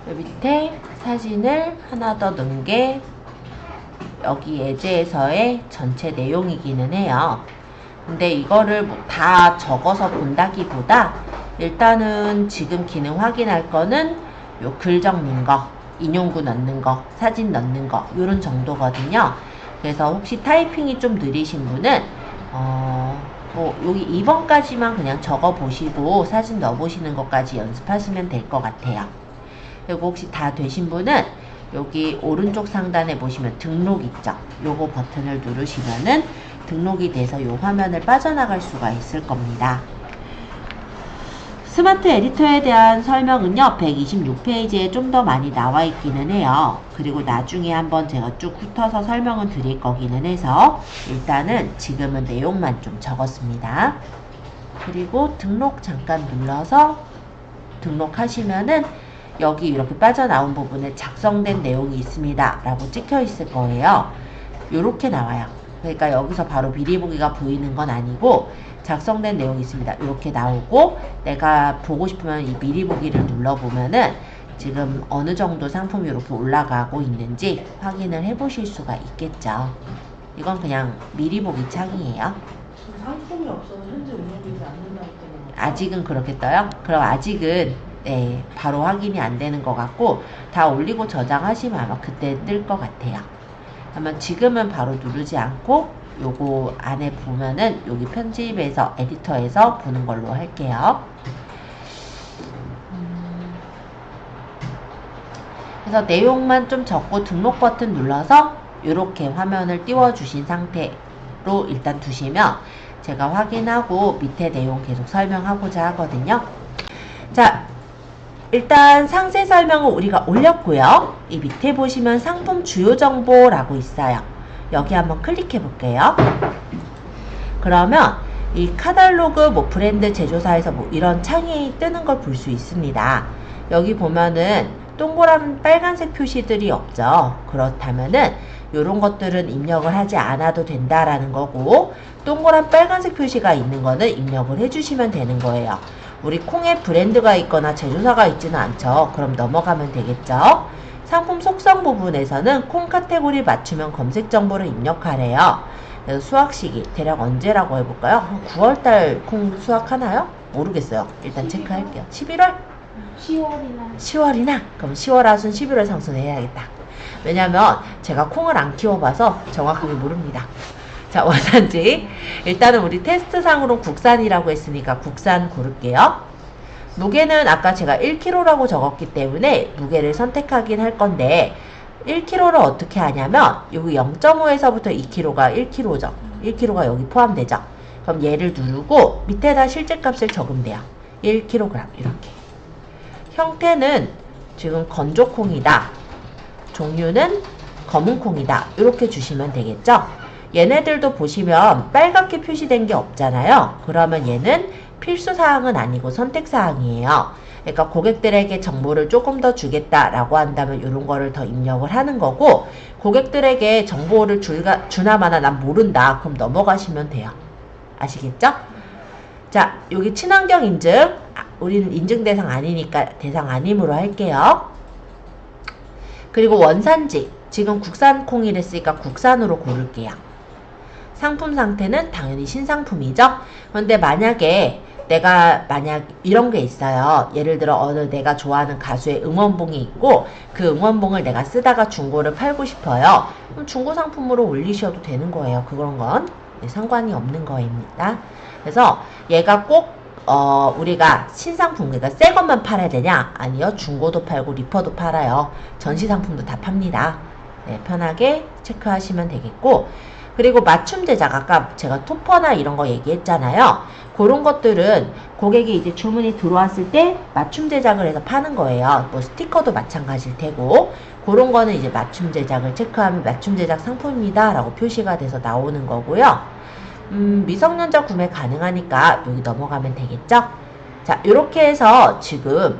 요 밑에 사진을 하나 더 넣은 게 여기 예제에서의 전체 내용이기는 해요. 근데 이거를 뭐 다 적어서 본다기보다 일단은 지금 기능 확인할 거는 요 글 적는 거, 인용구 넣는 거, 사진 넣는 거 요런 정도거든요. 그래서 혹시 타이핑이 좀 느리신 분은 뭐 여기 2번까지만 그냥 적어 보시고 사진 넣어 보시는 것까지 연습하시면 될 것 같아요. 그리고 혹시 다 되신 분은 여기 오른쪽 상단에 보시면 등록 있죠? 요거 버튼을 누르시면은 등록이 돼서 요 화면을 빠져나갈 수가 있을 겁니다. 스마트 에디터에 대한 설명은요 126페이지에 좀 더 많이 나와 있기는 해요. 그리고 나중에 한번 제가 쭉 훑어서 설명을 드릴 거기는 해서 일단은 지금은 내용만 좀 적었습니다. 그리고 등록 잠깐 눌러서 등록하시면은 여기 이렇게 빠져나온 부분에 작성된 내용이 있습니다 라고 찍혀 있을 거예요. 요렇게 나와요. 그러니까 여기서 바로 미리 보기가 보이는 건 아니고 작성된 내용이 있습니다. 이렇게 나오고 내가 보고 싶으면 이 미리 보기를 눌러보면은 지금 어느 정도 상품이 이렇게 올라가고 있는지 확인을 해 보실 수가 있겠죠. 이건 그냥 미리 보기 창이에요. 상품이 없어서 현재 운영되지 않는다고 때문에 아직은 그렇게 떠요? 그럼 아직은 네, 바로 확인이 안 되는 것 같고 다 올리고 저장하시면 아마 그때 뜰 것 같아요. 아마 지금은 바로 누르지 않고 요거 안에 보면은 여기 편집에서 에디터에서 보는 걸로 할게요. 그래서 내용만 좀 적고 등록 버튼 눌러서 이렇게 화면을 띄워주신 상태로 일단 두시면 제가 확인하고 밑에 내용 계속 설명하고자 하거든요. 자, 일단 상세 설명은 우리가 올렸고요. 이 밑에 보시면 상품 주요 정보라고 있어요. 여기 한번 클릭해 볼게요. 그러면 이 카탈로그 뭐 브랜드 제조사에서 뭐 이런 창이 뜨는 걸 볼 수 있습니다. 여기 보면은 동그란 빨간색 표시들이 없죠. 그렇다면은 이런 것들은 입력을 하지 않아도 된다라는 거고 동그란 빨간색 표시가 있는 거는 입력을 해주시면 되는 거예요. 우리 콩에 브랜드가 있거나 제조사가 있지는 않죠. 그럼 넘어가면 되겠죠. 상품 속성 부분에서는 콩 카테고리 맞추면 검색 정보를 입력하래요. 그래서 수확 시기 대략 언제라고 해볼까요? 9월달 콩 수확하나요? 모르겠어요. 일단 체크할게요. 11월? 10월이나? 그럼 10월 하순 11월 상순 해야겠다. 왜냐면 제가 콩을 안 키워봐서 정확하게 모릅니다. 자, 원산지. 일단은 우리 테스트상으로 국산이라고 했으니까 국산 고를게요. 무게는 아까 제가 1kg라고 적었기 때문에 무게를 선택하긴 할 건데 1kg를 어떻게 하냐면 여기 0.5에서부터 2kg가 1kg죠. 1kg가 여기 포함되죠. 그럼 얘를 누르고 밑에다 실제값을 적으면 돼요. 1kg 이렇게. 형태는 지금 건조콩이다. 종류는 검은콩이다. 이렇게 주시면 되겠죠. 얘네들도 보시면 빨갛게 표시된 게 없잖아요. 그러면 얘는 필수사항은 아니고 선택사항이에요. 그러니까 고객들에게 정보를 조금 더 주겠다라고 한다면 이런 거를 더 입력을 하는 거고 고객들에게 정보를 주나마나 난 모른다. 그럼 넘어가시면 돼요. 아시겠죠? 자, 여기 친환경 인증. 우리는 인증 대상 아니니까 대상 아님으로 할게요. 그리고 원산지. 지금 국산 콩이랬으니까 국산으로 고를게요. 상품 상태는 당연히 신상품이죠. 그런데 만약에 만약 이런 게 있어요. 예를 들어 내가 좋아하는 가수의 응원봉이 있고 그 응원봉을 내가 쓰다가 중고를 팔고 싶어요. 그럼 중고 상품으로 올리셔도 되는 거예요. 그런 건 상관이 없는 거입니다. 그래서 얘가 꼭 우리가 신상품, 그러니까 새 것만 팔아야 되냐? 아니요. 중고도 팔고 리퍼도 팔아요. 전시 상품도 다 팝니다. 네, 편하게 체크하시면 되겠고 그리고 맞춤 제작, 아까 제가 토퍼나 이런 거 얘기했잖아요. 그런 것들은 고객이 이제 주문이 들어왔을 때 맞춤 제작을 해서 파는 거예요. 뭐 스티커도 마찬가지일 테고 그런 거는 이제 맞춤 제작을 체크하면 맞춤 제작 상품입니다 라고 표시가 돼서 나오는 거고요. 미성년자 구매 가능하니까 여기 넘어가면 되겠죠? 자, 이렇게 해서 지금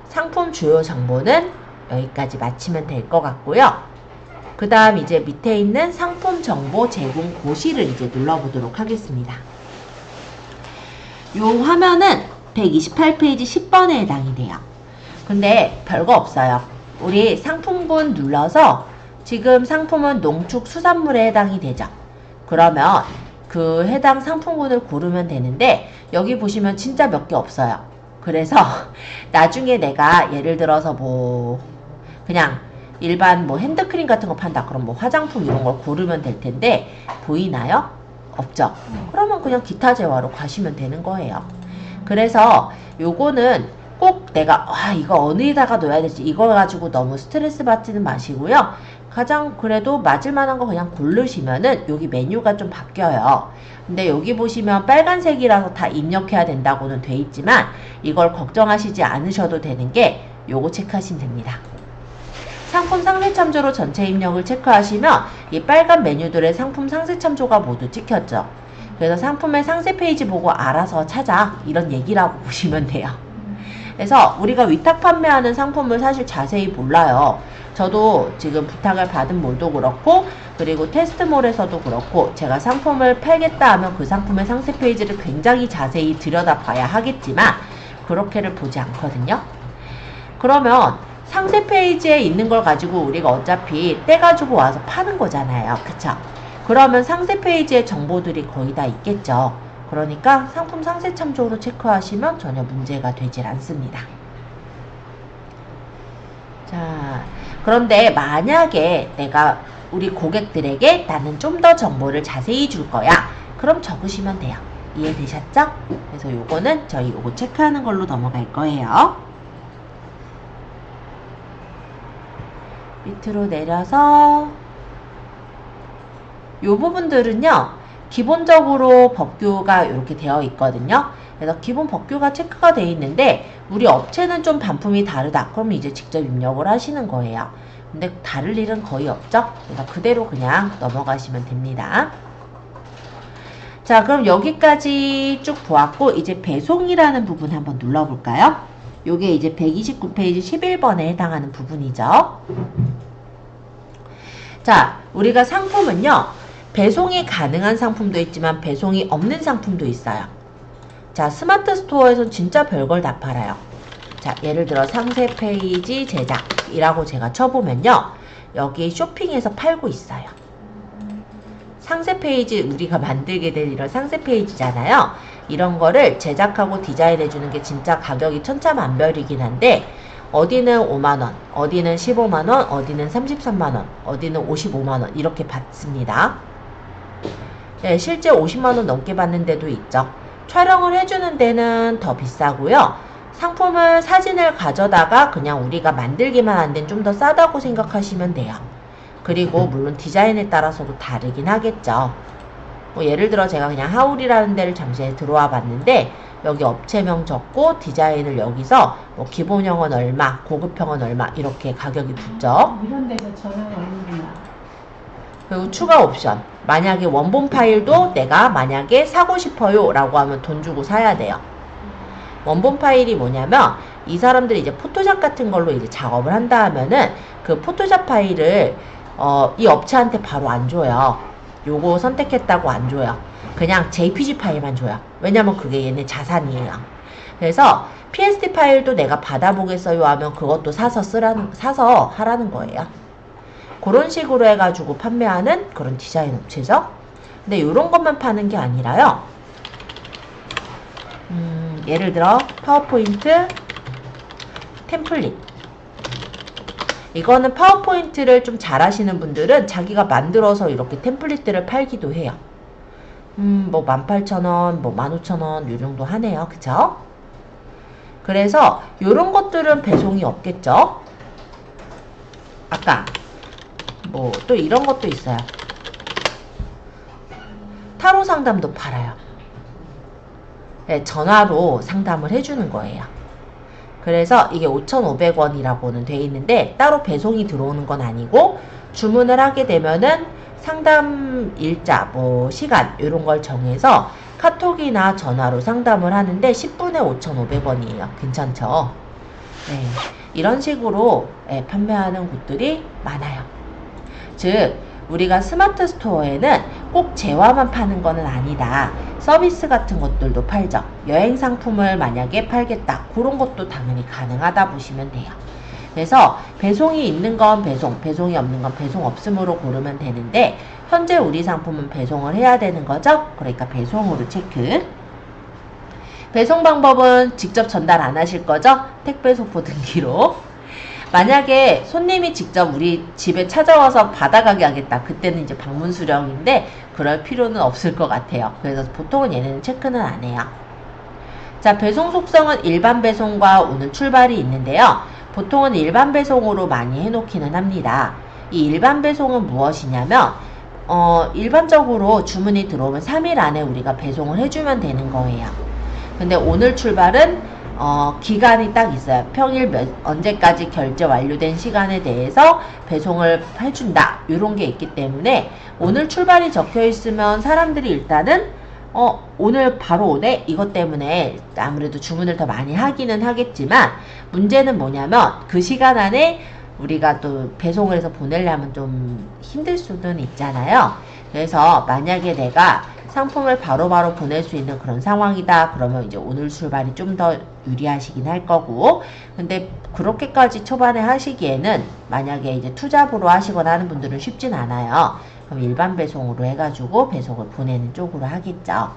상품 주요 정보는 여기까지 마치면 될 것 같고요. 그 다음 이제 밑에 있는 상품 정보 제공 고시를 이제 눌러보도록 하겠습니다. 요 화면은 128페이지 10번에 해당이 돼요. 근데 별거 없어요. 우리 상품군 눌러서 지금 상품은 농축 수산물에 해당이 되죠. 그러면 그 해당 상품군을 고르면 되는데 여기 보시면 진짜 몇 개 없어요. 그래서 나중에 내가 예를 들어서 뭐 그냥 일반 뭐 핸드크림 같은 거 판다. 그럼 뭐 화장품 이런 걸 고르면 될 텐데 보이나요? 없죠? 그러면 그냥 기타 재화로 가시면 되는 거예요. 그래서 요거는 꼭 내가 이거 어디다가 넣어야 될지 이거 가지고 너무 스트레스 받지는 마시고요. 가장 그래도 맞을 만한 거 그냥 고르시면은 여기 메뉴가 좀 바뀌어요. 근데 여기 보시면 빨간색이라서 다 입력해야 된다고는 돼 있지만 이걸 걱정하시지 않으셔도 되는 게 요거 체크하시면 됩니다. 상품 상세 참조로 전체 입력을 체크하시면 이 빨간 메뉴들의 상품 상세 참조가 모두 찍혔죠. 그래서 상품의 상세 페이지 보고 알아서 찾아 이런 얘기라고 보시면 돼요. 그래서 우리가 위탁 판매하는 상품을 사실 자세히 몰라요. 저도 지금 부탁을 받은 몰도 그렇고 그리고 테스트몰에서도 그렇고 제가 상품을 팔겠다 하면 그 상품의 상세 페이지를 굉장히 자세히 들여다봐야 하겠지만 그렇게를 보지 않거든요. 그러면 상세 페이지에 있는 걸 가지고 우리가 어차피 떼가지고 와서 파는 거잖아요. 그쵸? 그러면 상세 페이지에 정보들이 거의 다 있겠죠. 그러니까 상품 상세 참조로 체크하시면 전혀 문제가 되질 않습니다. 자, 그런데 만약에 내가 우리 고객들에게 나는 좀 더 정보를 자세히 줄 거야. 그럼 적으시면 돼요. 이해되셨죠? 그래서 요거는 저희 요거 체크하는 걸로 넘어갈 거예요. 밑으로 내려서 요 부분들은요 기본적으로 법규가 이렇게 되어 있거든요. 그래서 기본 법규가 체크가 되어 있는데 우리 업체는 좀 반품이 다르다. 그럼 이제 직접 입력을 하시는 거예요. 근데 다를 일은 거의 없죠. 그래서 그대로 그냥 넘어가시면 됩니다. 자, 그럼 여기까지 쭉 보았고 이제 배송이라는 부분 한번 눌러볼까요? 요게 이제 129페이지 11번에 해당하는 부분이죠. 자, 우리가 상품은요 배송이 가능한 상품도 있지만 배송이 없는 상품도 있어요. 자, 스마트 스토어에선 진짜 별걸 다 팔아요. 자, 예를 들어 상세 페이지 제작이라고 제가 쳐보면요 여기 쇼핑에서 팔고 있어요. 상세 페이지 우리가 만들게 될 이런 상세 페이지잖아요. 이런 거를 제작하고 디자인해주는 게 진짜 가격이 천차만별이긴 한데 어디는 5만원, 어디는 15만원, 어디는 33만원, 어디는 55만원 이렇게 받습니다. 네, 실제 50만원 넘게 받는 데도 있죠. 촬영을 해주는 데는 더 비싸고요. 상품을 사진을 가져다가 그냥 우리가 만들기만 한 데는 좀 더 싸다고 생각하시면 돼요. 그리고 물론 디자인에 따라서도 다르긴 하겠죠. 뭐 예를 들어 제가 그냥 하울이라는 데를 잠시 들어와 봤는데 여기 업체명 적고 디자인을 여기서 뭐 기본형은 얼마, 고급형은 얼마 이렇게 가격이 붙죠. 이런 데서 전화가 오는구나. 그리고 추가 옵션. 만약에 원본 파일도 내가 만약에 사고 싶어요 라고 하면 돈 주고 사야 돼요. 원본 파일이 뭐냐면 이 사람들이 이제 포토샵 같은 걸로 이제 작업을 한다 하면은 그 포토샵 파일을 이 업체한테 바로 안 줘요. 요거 선택했다고 안 줘요. 그냥 JPG 파일만 줘요. 왜냐면 그게 얘네 자산이에요. 그래서 PSD 파일도 내가 받아보겠어요 하면 그것도 사서 하라는 거예요. 그런 식으로 해가지고 판매하는 그런 디자인 업체죠. 근데 이런 것만 파는 게 아니라요. 예를 들어 파워포인트 템플릿. 이거는 파워포인트를 좀 잘하시는 분들은 자기가 만들어서 이렇게 템플릿들을 팔기도 해요. 뭐 18,000원, 뭐 15,000원 요 정도 하네요. 그쵸? 그래서 요런 것들은 배송이 없겠죠? 아까 뭐 또 이런 것도 있어요. 타로 상담도 팔아요. 네, 전화로 상담을 해주는 거예요. 그래서 이게 5,500원이라고는 돼 있는데 따로 배송이 들어오는 건 아니고 주문을 하게 되면은 상담 일자, 뭐 시간 이런 걸 정해서 카톡이나 전화로 상담을 하는데 10분에 5,500원이에요. 괜찮죠? 네, 이런 식으로 판매하는 곳들이 많아요. 즉 우리가 스마트 스토어에는 꼭 재화만 파는 거는 아니다. 서비스 같은 것들도 팔죠. 여행 상품을 만약에 팔겠다. 그런 것도 당연히 가능하다 보시면 돼요. 그래서 배송이 있는 건 배송, 배송이 없는 건 배송 없음으로 고르면 되는데 현재 우리 상품은 배송을 해야 되는 거죠? 그러니까 배송으로 체크. 배송 방법은 직접 전달 안 하실 거죠? 택배 소포 등기로. 만약에 손님이 직접 우리 집에 찾아와서 받아가게 하겠다. 그때는 이제 방문 수령인데 그럴 필요는 없을 것 같아요. 그래서 보통은 얘네는 체크는 안 해요. 자, 배송 속성은 일반 배송과 오늘 출발이 있는데요. 보통은 일반 배송으로 많이 해놓기는 합니다. 이 일반 배송은 무엇이냐면 일반적으로 주문이 들어오면 3일 안에 우리가 배송을 해주면 되는 거예요. 근데 오늘 출발은 기간이 딱 있어요. 평일 언제까지 결제 완료된 시간에 대해서 배송을 해준다. 이런 게 있기 때문에 오늘 출발이 적혀 있으면 사람들이 일단은 오늘 바로 오네? 이것 때문에 아무래도 주문을 더 많이 하기는 하겠지만 문제는 뭐냐면 그 시간 안에 우리가 또 배송을 해서 보내려면 좀 힘들 수는 있잖아요. 그래서 만약에 내가 상품을 바로바로 보낼 수 있는 그런 상황이다. 그러면 이제 오늘 출발이 좀 더 유리하시긴 할 거고, 근데 그렇게까지 초반에 하시기에는 만약에 이제 투잡으로 하시거나 하는 분들은 쉽진 않아요. 그럼 일반 배송으로 해가지고 배송을 보내는 쪽으로 하겠죠.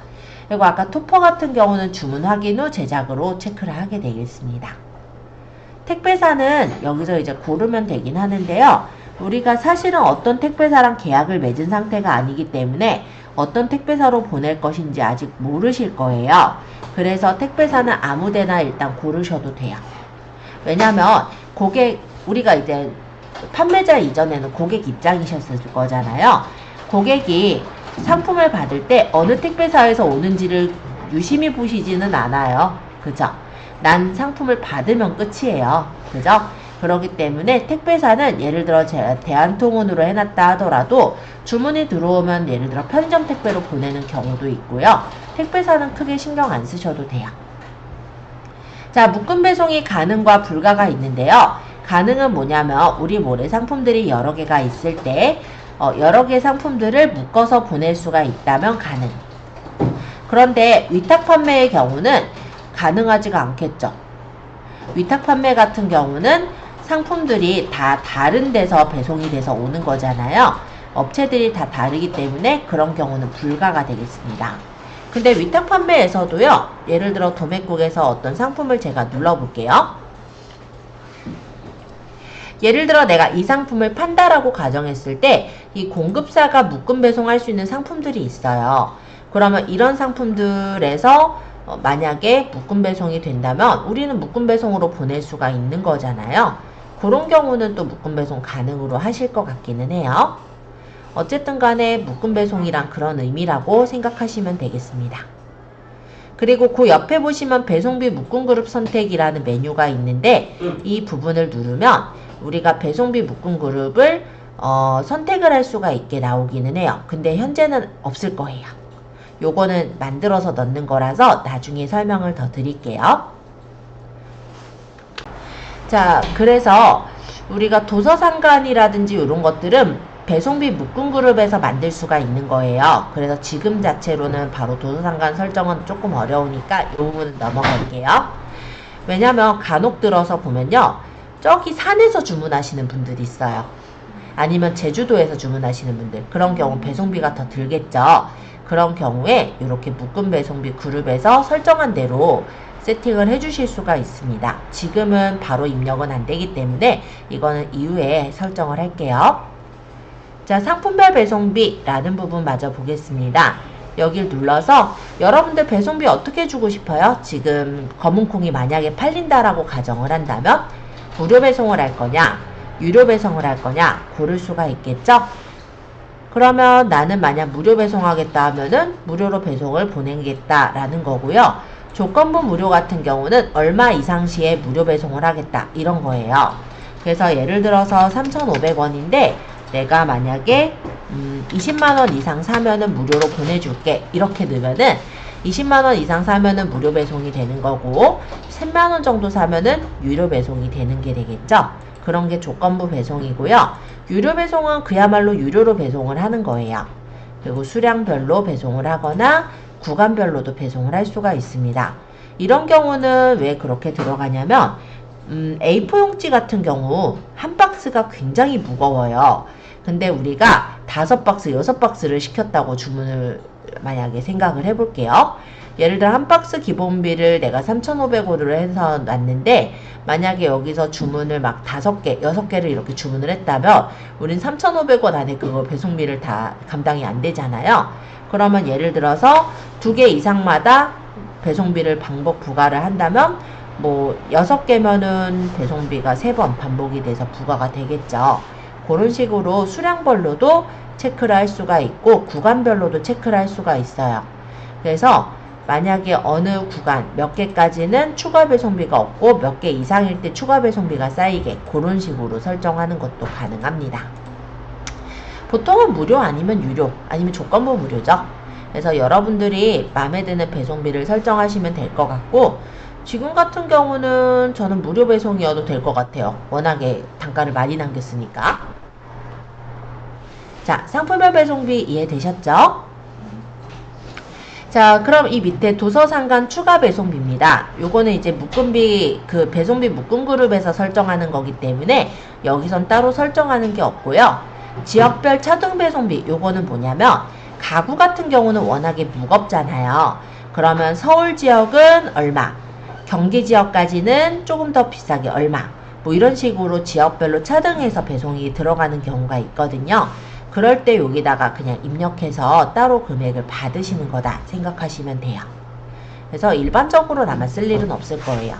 그리고 아까 토퍼 같은 경우는 주문 확인 후 제작으로 체크를 하게 되겠습니다. 택배사는 여기서 이제 고르면 되긴 하는데요. 우리가 사실은 어떤 택배사랑 계약을 맺은 상태가 아니기 때문에 어떤 택배사로 보낼 것인지 아직 모르실 거예요. 그래서 택배사는 아무데나 일단 고르셔도 돼요. 왜냐면 우리가 이제 판매자 이전에는 고객 입장이셨을 거잖아요. 고객이 상품을 받을 때 어느 택배사에서 오는지를 유심히 보시지는 않아요. 그죠? 난 상품을 받으면 끝이에요. 그죠? 그렇기 때문에 택배사는 예를 들어 제가 대한통운으로 해놨다 하더라도 주문이 들어오면 예를 들어 편의점 택배로 보내는 경우도 있고요. 택배사는 크게 신경 안 쓰셔도 돼요. 자, 묶음 배송이 가능과 불가가 있는데요. 가능은 뭐냐면 우리 몰에 상품들이 여러 개가 있을 때 여러 개의 상품들을 묶어서 보낼 수가 있다면 가능. 그런데 위탁 판매의 경우는 가능하지가 않겠죠. 위탁 판매 같은 경우는 상품들이 다 다른 데서 배송이 돼서 오는 거잖아요. 업체들이 다 다르기 때문에 그런 경우는 불가가 되겠습니다. 근데 위탁 판매에서도요. 예를 들어 도매국에서 어떤 상품을 제가 눌러볼게요. 예를 들어 내가 이 상품을 판다라고 가정했을 때 이 공급사가 묶음 배송할 수 있는 상품들이 있어요. 그러면 이런 상품들에서 만약에 묶음 배송이 된다면 우리는 묶음 배송으로 보낼 수가 있는 거잖아요. 그런 경우는 또 묶음 배송 가능으로 하실 것 같기는 해요. 어쨌든 간에 묶음 배송이란 그런 의미라고 생각하시면 되겠습니다. 그리고 그 옆에 보시면 배송비 묶음 그룹 선택이라는 메뉴가 있는데 이 부분을 누르면 우리가 배송비 묶음 그룹을 선택을 할 수가 있게 나오기는 해요. 근데 현재는 없을 거예요. 요거는 만들어서 넣는 거라서 나중에 설명을 더 드릴게요. 자, 그래서 우리가 도서상관이라든지 이런 것들은 배송비 묶음 그룹에서 만들 수가 있는 거예요. 그래서 지금 자체로는 바로 도서상관 설정은 조금 어려우니까 이 부분은 넘어갈게요. 왜냐면 간혹 들어서 보면요. 저기 산에서 주문하시는 분들이 있어요. 아니면 제주도에서 주문하시는 분들. 그런 경우 배송비가 더 들겠죠. 그런 경우에 이렇게 묶음 배송비 그룹에서 설정한 대로 세팅을 해주실 수가 있습니다. 지금은 바로 입력은 안 되기 때문에 이거는 이후에 설정을 할게요. 자, 상품별 배송비라는 부분 마저 보겠습니다. 여길 눌러서 여러분들 배송비 어떻게 주고 싶어요? 지금 검은콩이 만약에 팔린다라고 가정을 한다면 무료 배송을 할 거냐, 유료 배송을 할 거냐 고를 수가 있겠죠? 그러면 나는 만약 무료 배송하겠다 하면은 무료로 배송을 보내겠다라는 거고요. 조건부 무료 같은 경우는 얼마 이상 시에 무료 배송을 하겠다 이런 거예요. 그래서 예를 들어서 3,500원인데 내가 만약에 20만원 이상 사면은 무료로 보내줄게 이렇게 넣으면은 20만원 이상 사면은 무료 배송이 되는 거고 10만원 정도 사면은 유료 배송이 되는 게 되겠죠. 그런 게 조건부 배송이고요. 유료 배송은 그야말로 유료로 배송을 하는 거예요. 그리고 수량별로 배송을 하거나 구간별로도 배송을 할 수가 있습니다. 이런 경우는 왜 그렇게 들어가냐면 A4 용지 같은 경우 한 박스가 굉장히 무거워요. 근데 우리가 5박스, 6박스를 시켰다고 주문을 만약에 생각을 해볼게요. 예를 들어 한 박스 기본비를 내가 3,500원으로 해서 놨는데 만약에 여기서 주문을 막 5개, 6개를 이렇게 주문을 했다면 우린 3,500원 안에 그거 배송비를 다 감당이 안 되잖아요. 그러면 예를 들어서 2개 이상마다 배송비를 반복 부과를 한다면 뭐 6개면은 배송비가 3번 반복이 돼서 부과가 되겠죠. 그런 식으로 수량별로도 체크를 할 수가 있고 구간별로도 체크를 할 수가 있어요. 그래서 만약에 어느 구간 몇 개까지는 추가 배송비가 없고 몇 개 이상일 때 추가 배송비가 쌓이게 그런 식으로 설정하는 것도 가능합니다. 보통은 무료 아니면 유료 아니면 조건부 무료죠. 그래서 여러분들이 마음에 드는 배송비를 설정하시면 될 것 같고 지금 같은 경우는 저는 무료 배송이어도 될 것 같아요. 워낙에 단가를 많이 남겼으니까. 자, 상품별 배송비 이해되셨죠? 자, 그럼 이 밑에 도서상관 추가 배송비입니다. 요거는 이제 묶음비, 그 배송비 묶음 그룹에서 설정하는 거기 때문에 여기선 따로 설정하는 게 없고요. 지역별 차등 배송비, 요거는 뭐냐면 가구 같은 경우는 워낙에 무겁잖아요. 그러면 서울 지역은 얼마, 경기 지역까지는 조금 더 비싸게 얼마, 뭐 이런 식으로 지역별로 차등해서 배송이 들어가는 경우가 있거든요. 그럴 때 여기다가 그냥 입력해서 따로 금액을 받으시는 거다 생각하시면 돼요. 그래서 일반적으로는 아마 쓸 일은 없을 거예요.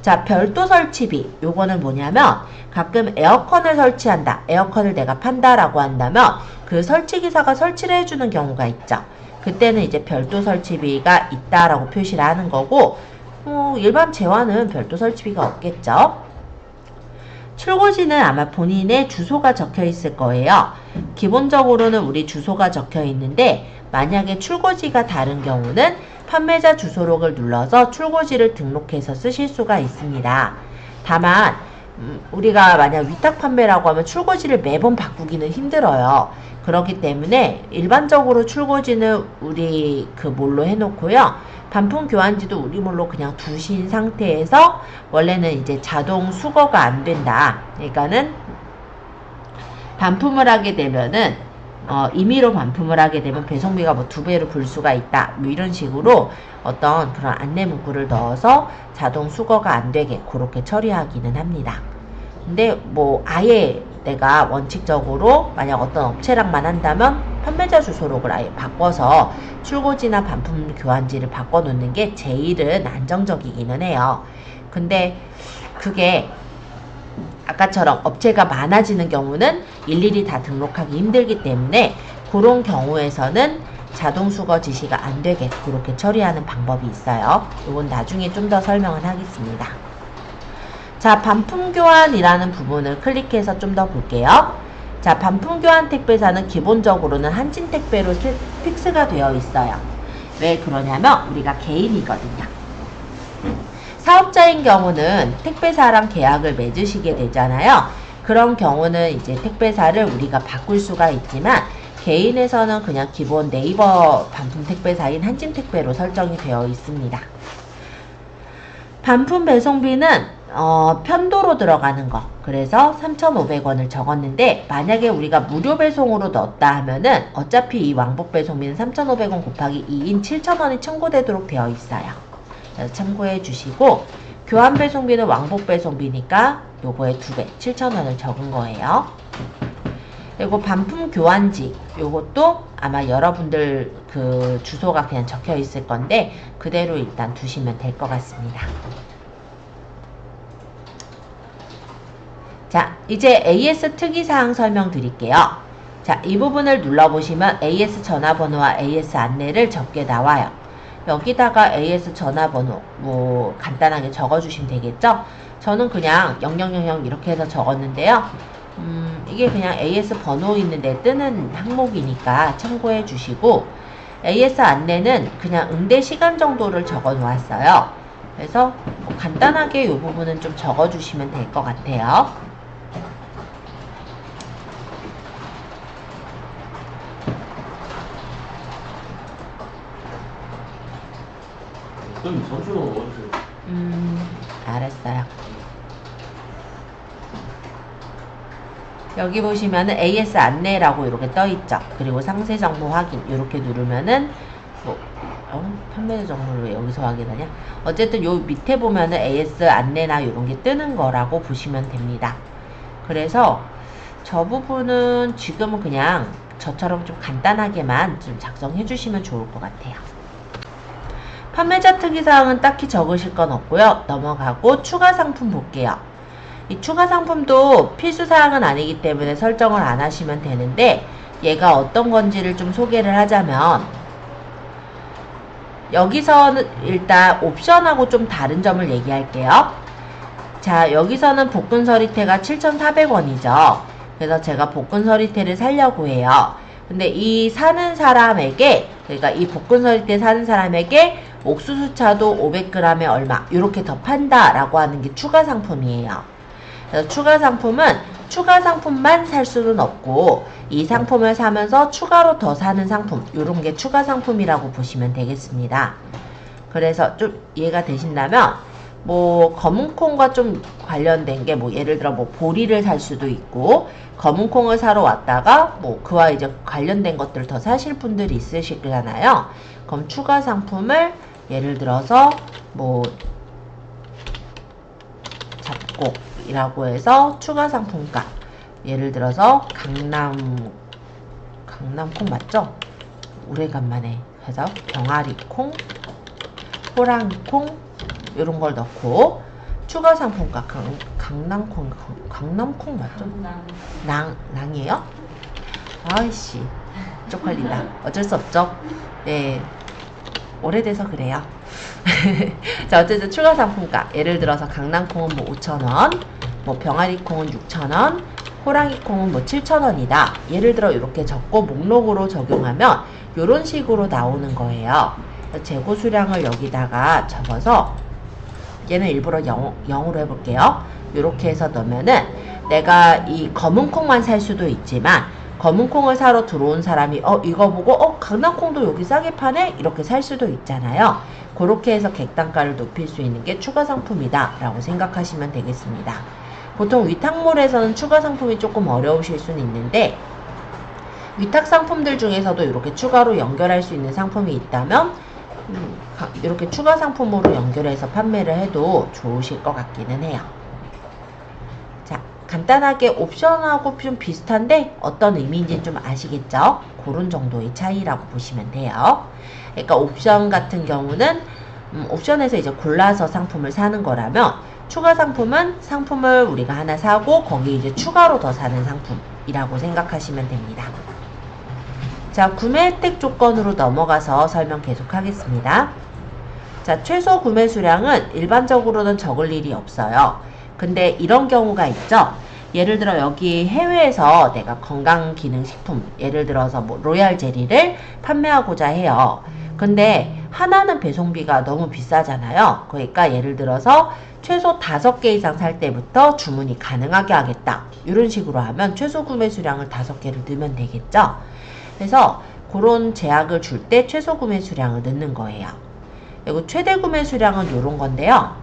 자, 별도 설치비. 요거는 뭐냐면 가끔 에어컨을 설치한다. 에어컨을 내가 판다라고 한다면 그 설치기사가 설치를 해주는 경우가 있죠. 그때는 이제 별도 설치비가 있다라고 표시를 하는 거고 일반 재화는 별도 설치비가 없겠죠. 출고지는 아마 본인의 주소가 적혀 있을 거예요. 기본적으로는 우리 주소가 적혀 있는데 만약에 출고지가 다른 경우는 판매자 주소록을 눌러서 출고지를 등록해서 쓰실 수가 있습니다. 다만 우리가 만약 위탁 판매라고 하면 출고지를 매번 바꾸기는 힘들어요. 그렇기 때문에 일반적으로 출고지는 우리 그 뭘로 해놓고요. 반품 교환지도 우리 몰로 그냥 두신 상태에서 원래는 이제 자동 수거가 안 된다. 그러니까는 반품을 하게 되면은 임의로 반품을 하게 되면 배송비가 뭐 2배로 불 수가 있다. 뭐 이런 식으로 어떤 그런 안내 문구를 넣어서 자동 수거가 안 되게 그렇게 처리하기는 합니다. 근데 뭐 아예 내가 원칙적으로 만약 어떤 업체랑만 한다면 판매자 주소록을 아예 바꿔서 출고지나 반품 교환지를 바꿔놓는 게 제일은 안정적이기는 해요. 근데 그게 아까처럼 업체가 많아지는 경우는 일일이 다 등록하기 힘들기 때문에 그런 경우에서는 자동 수거 지시가 안 되게 그렇게 처리하는 방법이 있어요. 이건 나중에 좀 더 설명을 하겠습니다. 자, 반품 교환이라는 부분을 클릭해서 좀 더 볼게요. 자, 반품 교환 택배사는 기본적으로는 한진 택배로 픽스가 되어 있어요. 왜 그러냐면 우리가 개인이거든요. 사업자인 경우는 택배사랑 계약을 맺으시게 되잖아요. 그런 경우는 이제 택배사를 우리가 바꿀 수가 있지만 개인에서는 그냥 기본 네이버 반품 택배사인 한진 택배로 설정이 되어 있습니다. 반품 배송비는 편도로 들어가는 거. 그래서 3,500원을 적었는데 만약에 우리가 무료 배송으로 넣었다 하면은 어차피 이 왕복 배송비는 3,500원 곱하기 2인 7,000원이 청구되도록 되어 있어요. 그래서 참고해 주시고 교환 배송비는 왕복 배송비니까 요거의 2배 7,000원을 적은 거예요. 그리고 반품 교환지 요것도 아마 여러분들 그 주소가 그냥 적혀 있을 건데 그대로 일단 두시면 될 것 같습니다. 자, 이제 AS 특이사항 설명드릴게요. 자, 이 부분을 눌러보시면 AS 전화번호와 AS 안내를 적게 나와요. 여기다가 AS 전화번호 뭐 간단하게 적어주시면 되겠죠? 저는 그냥 0000 이렇게 해서 적었는데요. 이게 그냥 AS 번호 있는데 뜨는 항목이니까 참고해 주시고 AS 안내는 그냥 응대 시간 정도를 적어 놓았어요. 그래서 뭐 간단하게 이 부분은 좀 적어 주시면 될 것 같아요. 좀 전체로 넣어주세요. 알았어요. 여기 보시면은 AS 안내라고 이렇게 떠 있죠. 그리고 상세 정보 확인 이렇게 누르면은 판매 정보를 왜 여기서 확인하냐? 어쨌든 요 밑에 보면은 AS 안내나 이런 게 뜨는 거라고 보시면 됩니다. 그래서 저 부분은 지금은 그냥 저처럼 좀 간단하게만 좀 작성해 주시면 좋을 것 같아요. 판매자 특이사항은 딱히 적으실 건 없고요. 넘어가고 추가 상품 볼게요. 이 추가 상품도 필수사항은 아니기 때문에 설정을 안 하시면 되는데 얘가 어떤 건지를 좀 소개를 하자면 여기서는 일단 옵션하고 좀 다른 점을 얘기할게요. 자, 여기서는 복근 서리태가 7,400원이죠. 그래서 제가 복근 서리태를 사려고 해요. 근데 이 사는 사람에게, 그러니까 이 복근 서리태 사는 사람에게 옥수수차도 500g에 얼마 이렇게 더 판다라고 하는 게 추가 상품이에요. 그래서 추가 상품은 추가 상품만 살 수는 없고 이 상품을 사면서 추가로 더 사는 상품 이런 게 추가 상품이라고 보시면 되겠습니다. 그래서 좀 이해가 되신다면 뭐 검은콩과 좀 관련된 게 뭐 예를 들어 뭐 보리를 살 수도 있고 검은콩을 사러 왔다가 뭐 그와 이제 관련된 것들 더 사실 분들이 있으시잖아요. 그럼 추가 상품을 예를 들어서 뭐 잡곡이라고 해서 추가 상품가 예를 들어서 강남콩 맞죠? 오래간만에 해서 병아리콩, 호랑이콩 이런 걸 넣고 추가 상품가 강남콩 맞죠? 랑이에요? 아이씨 쪽팔린다. 어쩔 수 없죠. 네, 오래돼서 그래요. 자, 어쨌든 추가 상품가 예를 들어서 강낭콩은 뭐 5,000원, 뭐 병아리콩은 6,000원, 호랑이콩은 뭐 7,000원이다. 예를 들어 이렇게 적고 목록으로 적용하면 이런 식으로 나오는 거예요. 재고 수량을 여기다가 적어서 얘는 일부러 0으로 해볼게요. 이렇게 해서 넣으면은 내가 이 검은콩만 살 수도 있지만 검은콩을 사러 들어온 사람이 이거 보고 강낭콩도 여기 싸게 파네? 이렇게 살 수도 있잖아요. 그렇게 해서 객단가를 높일 수 있는 게 추가 상품이다 라고 생각하시면 되겠습니다. 보통 위탁몰에서는 추가 상품이 조금 어려우실 수는 있는데 위탁 상품들 중에서도 이렇게 추가로 연결할 수 있는 상품이 있다면 이렇게 추가 상품으로 연결해서 판매를 해도 좋으실 것 같기는 해요. 자, 간단하게 옵션하고 좀 비슷한데 어떤 의미인지 좀 아시겠죠? 그런 정도의 차이라고 보시면 돼요. 그러니까 옵션 같은 경우는 옵션에서 이제 골라서 상품을 사는 거라면 추가 상품은 상품을 우리가 하나 사고 거기에 이제 추가로 더 사는 상품이라고 생각하시면 됩니다. 자, 구매 혜택 조건으로 넘어가서 설명 계속 하겠습니다. 자, 최소 구매 수량은 일반적으로는 적을 일이 없어요. 근데 이런 경우가 있죠. 예를 들어 여기 해외에서 내가 건강기능식품 예를 들어서 뭐 로얄 젤리를 판매하고자 해요. 근데 하나는 배송비가 너무 비싸잖아요. 그러니까 예를 들어서 최소 5개 이상 살 때부터 주문이 가능하게 하겠다. 이런 식으로 하면 최소 구매 수량을 5개를 넣으면 되겠죠. 그래서 그런 제약을 줄 때 최소 구매 수량을 넣는 거예요. 그리고 최대 구매 수량은 이런 건데요.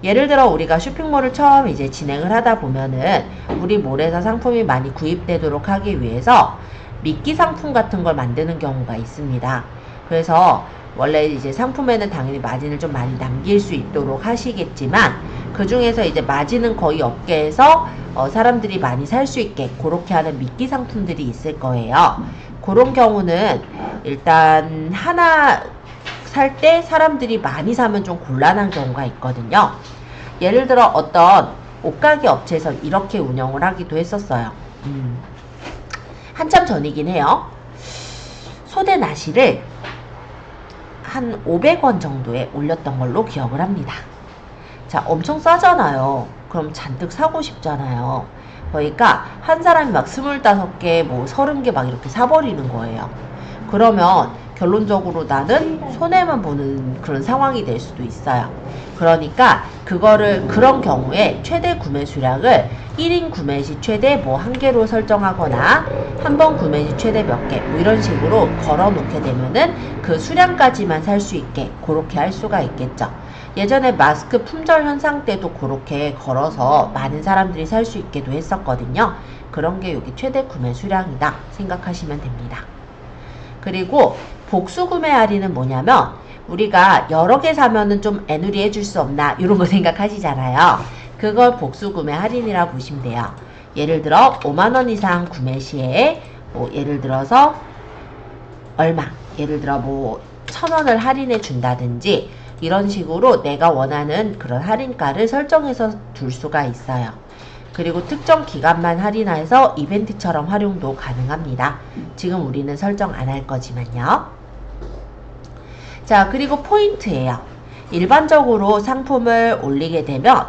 예를 들어 우리가 쇼핑몰을 처음 이제 진행을 하다 보면은 우리 몰에서 상품이 많이 구입되도록 하기 위해서 미끼 상품 같은 걸 만드는 경우가 있습니다. 그래서 원래 이제 상품에는 당연히 마진을 좀 많이 남길 수 있도록 하시겠지만 그 중에서 이제 마진은 거의 없게 해서 사람들이 많이 살 수 있게 그렇게 하는 미끼 상품들이 있을 거예요. 그런 경우는 일단 하나 살 때 사람들이 많이 사면 좀 곤란한 경우가 있거든요. 예를 들어 어떤 옷가게 업체에서 이렇게 운영을 하기도 했었어요. 한참 전이긴 해요. 소대 나시를 한 500원 정도에 올렸던 걸로 기억을 합니다. 자, 엄청 싸잖아요. 그럼 잔뜩 사고 싶잖아요. 그러니까 한 사람이 막 25개, 뭐 30개 막 이렇게 사버리는 거예요. 그러면 결론적으로 나는 손해만 보는 그런 상황이 될 수도 있어요. 그러니까 그런 경우에 최대 구매 수량을 1인 구매 시 최대 뭐 1개로 설정하거나 한 번 구매 시 최대 몇 개 뭐 이런 식으로 걸어 놓게 되면은 그 수량까지만 살 수 있게 그렇게 할 수가 있겠죠. 예전에 마스크 품절 현상 때도 그렇게 걸어서 많은 사람들이 살 수 있게도 했었거든요. 그런 게 여기 최대 구매 수량이다 생각하시면 됩니다. 그리고 복수 구매 할인은 뭐냐면 우리가 여러 개 사면은 좀 애누리 해줄 수 없나 이런 거 생각하시잖아요. 그걸 복수 구매 할인이라고 보시면 돼요. 예를 들어 5만원 이상 구매 시에 뭐 예를 들어서 얼마, 예를 들어 뭐 1,000원을 할인해 준다든지 이런 식으로 내가 원하는 그런 할인가를 설정해서 둘 수가 있어요. 그리고 특정 기간만 할인해서 이벤트처럼 활용도 가능합니다. 지금 우리는 설정 안 할 거지만요. 자, 그리고 포인트예요. 일반적으로 상품을 올리게 되면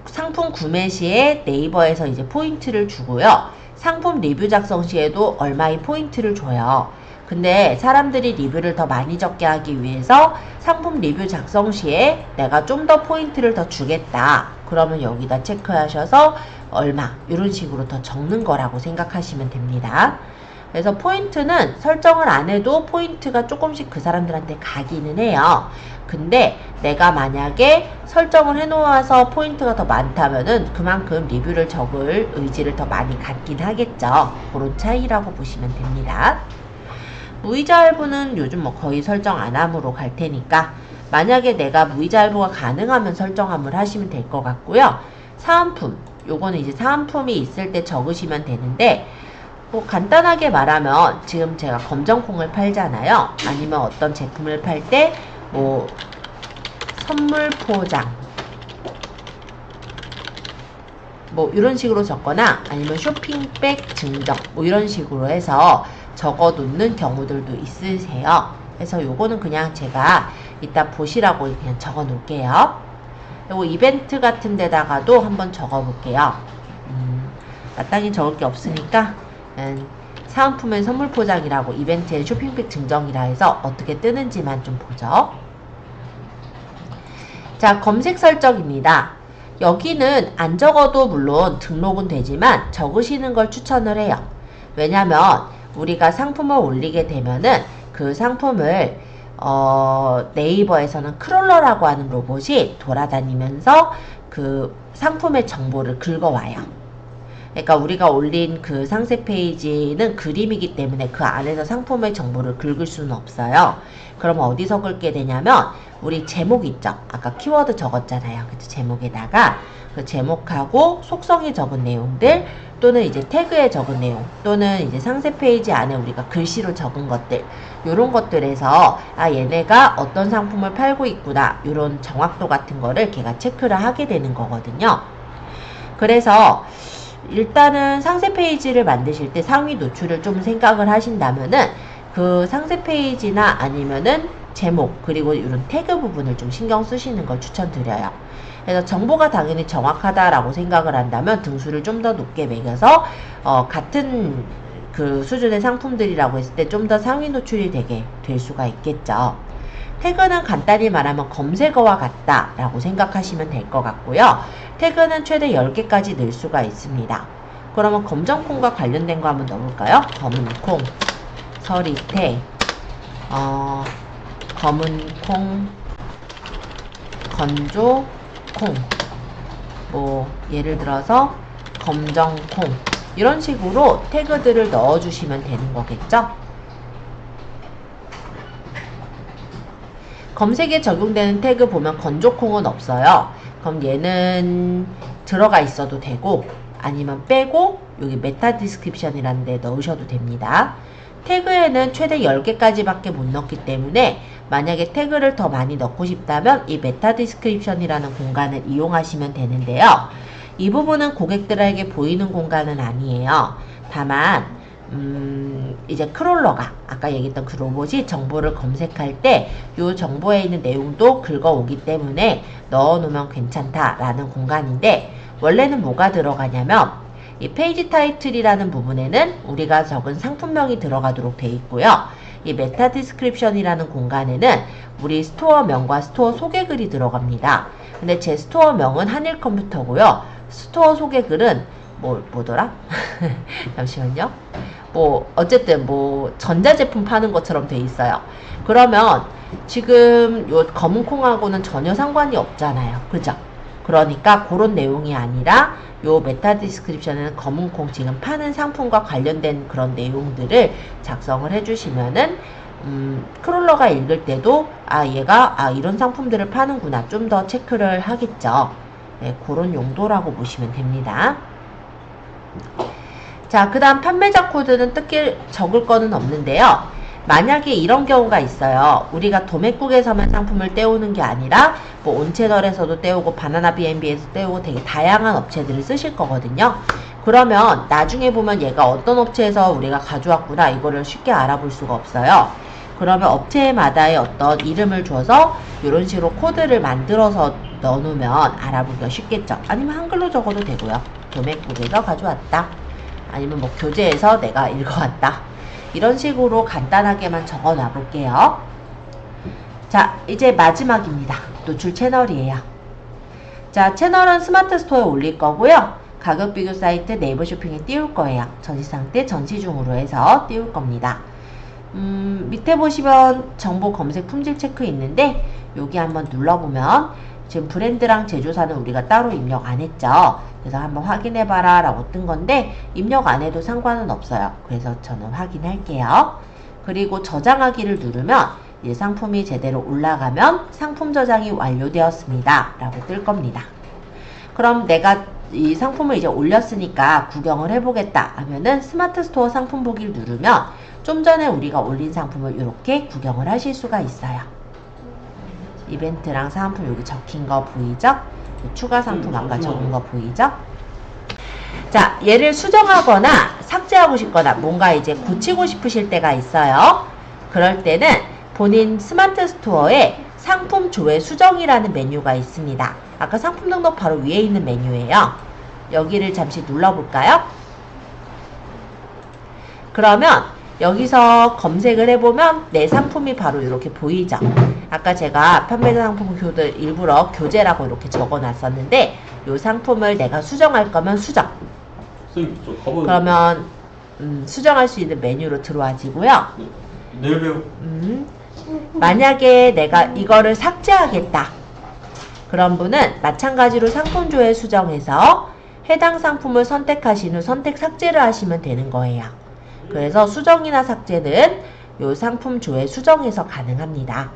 상품 구매 시에 네이버에서 이제 포인트를 주고요. 상품 리뷰 작성 시에도 얼마의 포인트를 줘요. 근데 사람들이 리뷰를 더 많이 적게 하기 위해서 상품 리뷰 작성 시에 내가 좀 더 포인트를 더 주겠다. 그러면 여기다 체크하셔서 얼마 이런 식으로 더 적는 거라고 생각하시면 됩니다. 그래서 포인트는 설정을 안 해도 포인트가 조금씩 그 사람들한테 가기는 해요. 근데 내가 만약에 설정을 해놓아서 포인트가 더 많다면은 그만큼 리뷰를 적을 의지를 더 많이 갖긴 하겠죠. 그런 차이라고 보시면 됩니다. 무이자 할부는 요즘 뭐 거의 설정 안 함으로 갈 테니까 만약에 내가 무이자 할부가 가능하면 설정함을 하시면 될 것 같고요. 사은품, 요거는 이제 사은품이 있을 때 적으시면 되는데 뭐 간단하게 말하면 지금 제가 검정콩을 팔잖아요. 아니면 어떤 제품을 팔 때 뭐 선물 포장 뭐 이런 식으로 적거나 아니면 쇼핑백 증정 뭐 이런 식으로 해서 적어 놓는 경우들도 있으세요. 그래서 요거는 그냥 제가 이따 보시라고 그냥 적어 놓을게요. 그리고 이벤트 같은 데다가도 한번 적어 볼게요. 마땅히 적을 게 없으니까 사은품의 선물 포장이라고 이벤트의 쇼핑백 증정이라 해서 어떻게 뜨는지만 좀 보죠. 자, 검색 설정입니다. 여기는 안 적어도 물론 등록은 되지만 적으시는 걸 추천을 해요. 왜냐면 우리가 상품을 올리게 되면은 그 상품을 네이버에서는 크롤러라고 하는 로봇이 돌아다니면서 그 상품의 정보를 긁어와요. 그러니까 우리가 올린 그 상세 페이지는 그림이기 때문에 그 안에서 상품의 정보를 긁을 수는 없어요. 그럼 어디서 긁게 되냐면 우리 제목 있죠? 아까 키워드 적었잖아요. 그쵸? 제목에다가 그 제목하고 속성에 적은 내용들 또는 이제 태그에 적은 내용 또는 이제 상세 페이지 안에 우리가 글씨로 적은 것들 요런 것들에서 아 얘네가 어떤 상품을 팔고 있구나 요런 정확도 같은 거를 걔가 체크를 하게 되는 거거든요. 그래서 일단은 상세 페이지를 만드실 때 상위 노출을 좀 생각을 하신다면은 그 상세 페이지나 아니면은 제목 그리고 이런 태그 부분을 좀 신경 쓰시는 걸 추천드려요. 그래서 정보가 당연히 정확하다라고 생각을 한다면 등수를 좀 더 높게 매겨서 같은 그 수준의 상품들이라고 했을 때 좀 더 상위 노출이 되게 될 수가 있겠죠. 태그는 간단히 말하면 검색어와 같다 라고 생각하시면 될 것 같고요. 태그는 최대 10개까지 넣을 수가 있습니다. 그러면 검정콩과 관련된 거 한번 넣어볼까요? 검은콩, 서리태, 검은콩, 건조콩, 뭐 예를 들어서 검정콩 이런 식으로 태그들을 넣어주시면 되는 거겠죠? 검색에 적용되는 태그 보면 건조콩은 없어요. 그럼 얘는 들어가 있어도 되고 아니면 빼고 여기 메타 디스크립션이라는 데 넣으셔도 됩니다. 태그에는 최대 10개까지 밖에 못 넣기 때문에 만약에 태그를 더 많이 넣고 싶다면 이 메타 디스크립션이라는 공간을 이용하시면 되는데요. 이 부분은 고객들에게 보이는 공간은 아니에요. 다만 이제 크롤러가 아까 얘기했던 그 로봇이 정보를 검색할 때 이 정보에 있는 내용도 긁어오기 때문에 넣어놓으면 괜찮다라는 공간인데 원래는 뭐가 들어가냐면 이 페이지 타이틀이라는 부분에는 우리가 적은 상품명이 들어가도록 돼 있고요. 이 메타 디스크립션이라는 공간에는 우리 스토어명과 스토어 소개글이 들어갑니다. 근데 제 스토어명은 한일컴퓨터고요. 스토어 소개글은 뭐더라? 잠시만요. 뭐 어쨌든 뭐 전자제품 파는 것처럼 돼 있어요. 그러면 지금 요 검은 콩하고는 전혀 상관이 없잖아요. 그죠? 그러니까 그런 내용이 아니라 요 메타 디스크립션에는 검은 콩 지금 파는 상품과 관련된 그런 내용들을 작성을 해주시면은 크롤러가 읽을 때도 얘가 이런 상품들을 파는구나 좀 더 체크를 하겠죠. 네, 그런 용도라고 보시면 됩니다. 자, 그 다음 판매자 코드는 적을 거는 없는데요. 만약에 이런 경우가 있어요. 우리가 도매국에서만 상품을 떼우는 게 아니라 뭐 온채널에서도 떼우고 바나나 B&B에서 떼우고 되게 다양한 업체들을 쓰실 거거든요. 그러면 나중에 보면 얘가 어떤 업체에서 우리가 가져왔구나 이거를 쉽게 알아볼 수가 없어요. 그러면 업체마다의 어떤 이름을 줘서 이런 식으로 코드를 만들어서 넣어놓으면 알아보기가 쉽겠죠. 아니면 한글로 적어도 되고요. 도매국에서 가져왔다. 아니면 뭐 교재에서 내가 읽어왔다. 이런 식으로 간단하게만 적어 놔 볼게요. 자, 이제 마지막입니다. 노출 채널이에요. 자, 채널은 스마트 스토어에 올릴 거고요. 가격 비교 사이트 네이버 쇼핑에 띄울 거예요. 전시 상태, 전시 중으로 해서 띄울 겁니다. 밑에 보시면 정보 검색 품질 체크 있는데 여기 한번 눌러보면 지금 브랜드랑 제조사는 우리가 따로 입력 안 했죠. 그래서 한번 확인해봐라 라고 뜬 건데 입력 안 해도 상관은 없어요. 그래서 저는 확인할게요. 그리고 저장하기를 누르면 이 상품이 제대로 올라가면 상품 저장이 완료되었습니다 라고 뜰 겁니다. 그럼 내가 이 상품을 이제 올렸으니까 구경을 해보겠다 하면은 스마트 스토어 상품 보기를 누르면 좀 전에 우리가 올린 상품을 이렇게 구경을 하실 수가 있어요. 이벤트랑 사은품 여기 적힌 거 보이죠? 추가 상품 아까 적은 거 보이죠? 자, 얘를 수정하거나 삭제하고 싶거나 뭔가 이제 고치고 싶으실 때가 있어요. 그럴 때는 본인 스마트 스토어에 상품 조회 수정이라는 메뉴가 있습니다. 아까 상품 등록 바로 위에 있는 메뉴예요. 여기를 잠시 눌러볼까요? 그러면 여기서 검색을 해보면 내 상품이 바로 이렇게 보이죠. 아까 제가 판매자 상품 일부러 교재라고 이렇게 적어놨었는데 이 상품을 내가 수정할 거면 수정. 선생님, 저 가방. 그러면 수정할 수 있는 메뉴로 들어와지고요. 내일 배우. 만약에 내가 이거를 삭제하겠다. 그런 분은 마찬가지로 상품 조회 수정해서 해당 상품을 선택하신 후 선택 삭제를 하시면 되는 거예요. 그래서 수정이나 삭제는 요 상품 조회 수정에서 가능합니다.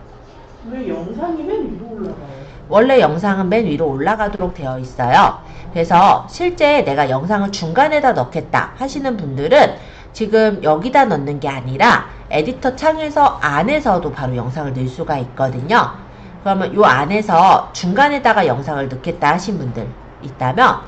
왜 영상이 맨 위로 올라가요? 원래 영상은 맨 위로 올라가도록 되어 있어요. 그래서 실제 내가 영상을 중간에다 넣겠다 하시는 분들은 지금 여기다 넣는 게 아니라 에디터 창에서 안에서도 바로 영상을 넣을 수가 있거든요. 그러면 요 안에서 중간에다가 영상을 넣겠다 하신 분들 있다면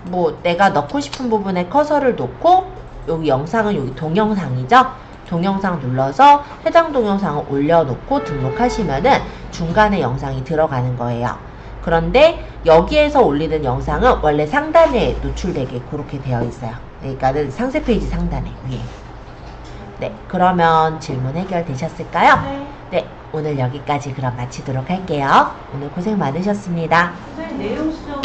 뭐 내가 넣고 싶은 부분에 커서를 놓고 여기 영상은 여기 동영상이죠. 동영상 눌러서 해당 동영상을 올려놓고 등록하시면은 중간에 영상이 들어가는 거예요. 그런데 여기에서 올리는 영상은 원래 상단에 노출되게 그렇게 되어 있어요. 그러니까는 상세 페이지 상단에 위에. 네, 그러면 질문 해결되셨을까요? 네. 네, 오늘 여기까지 그럼 마치도록 할게요. 오늘 고생 많으셨습니다. 선생님 내용 수정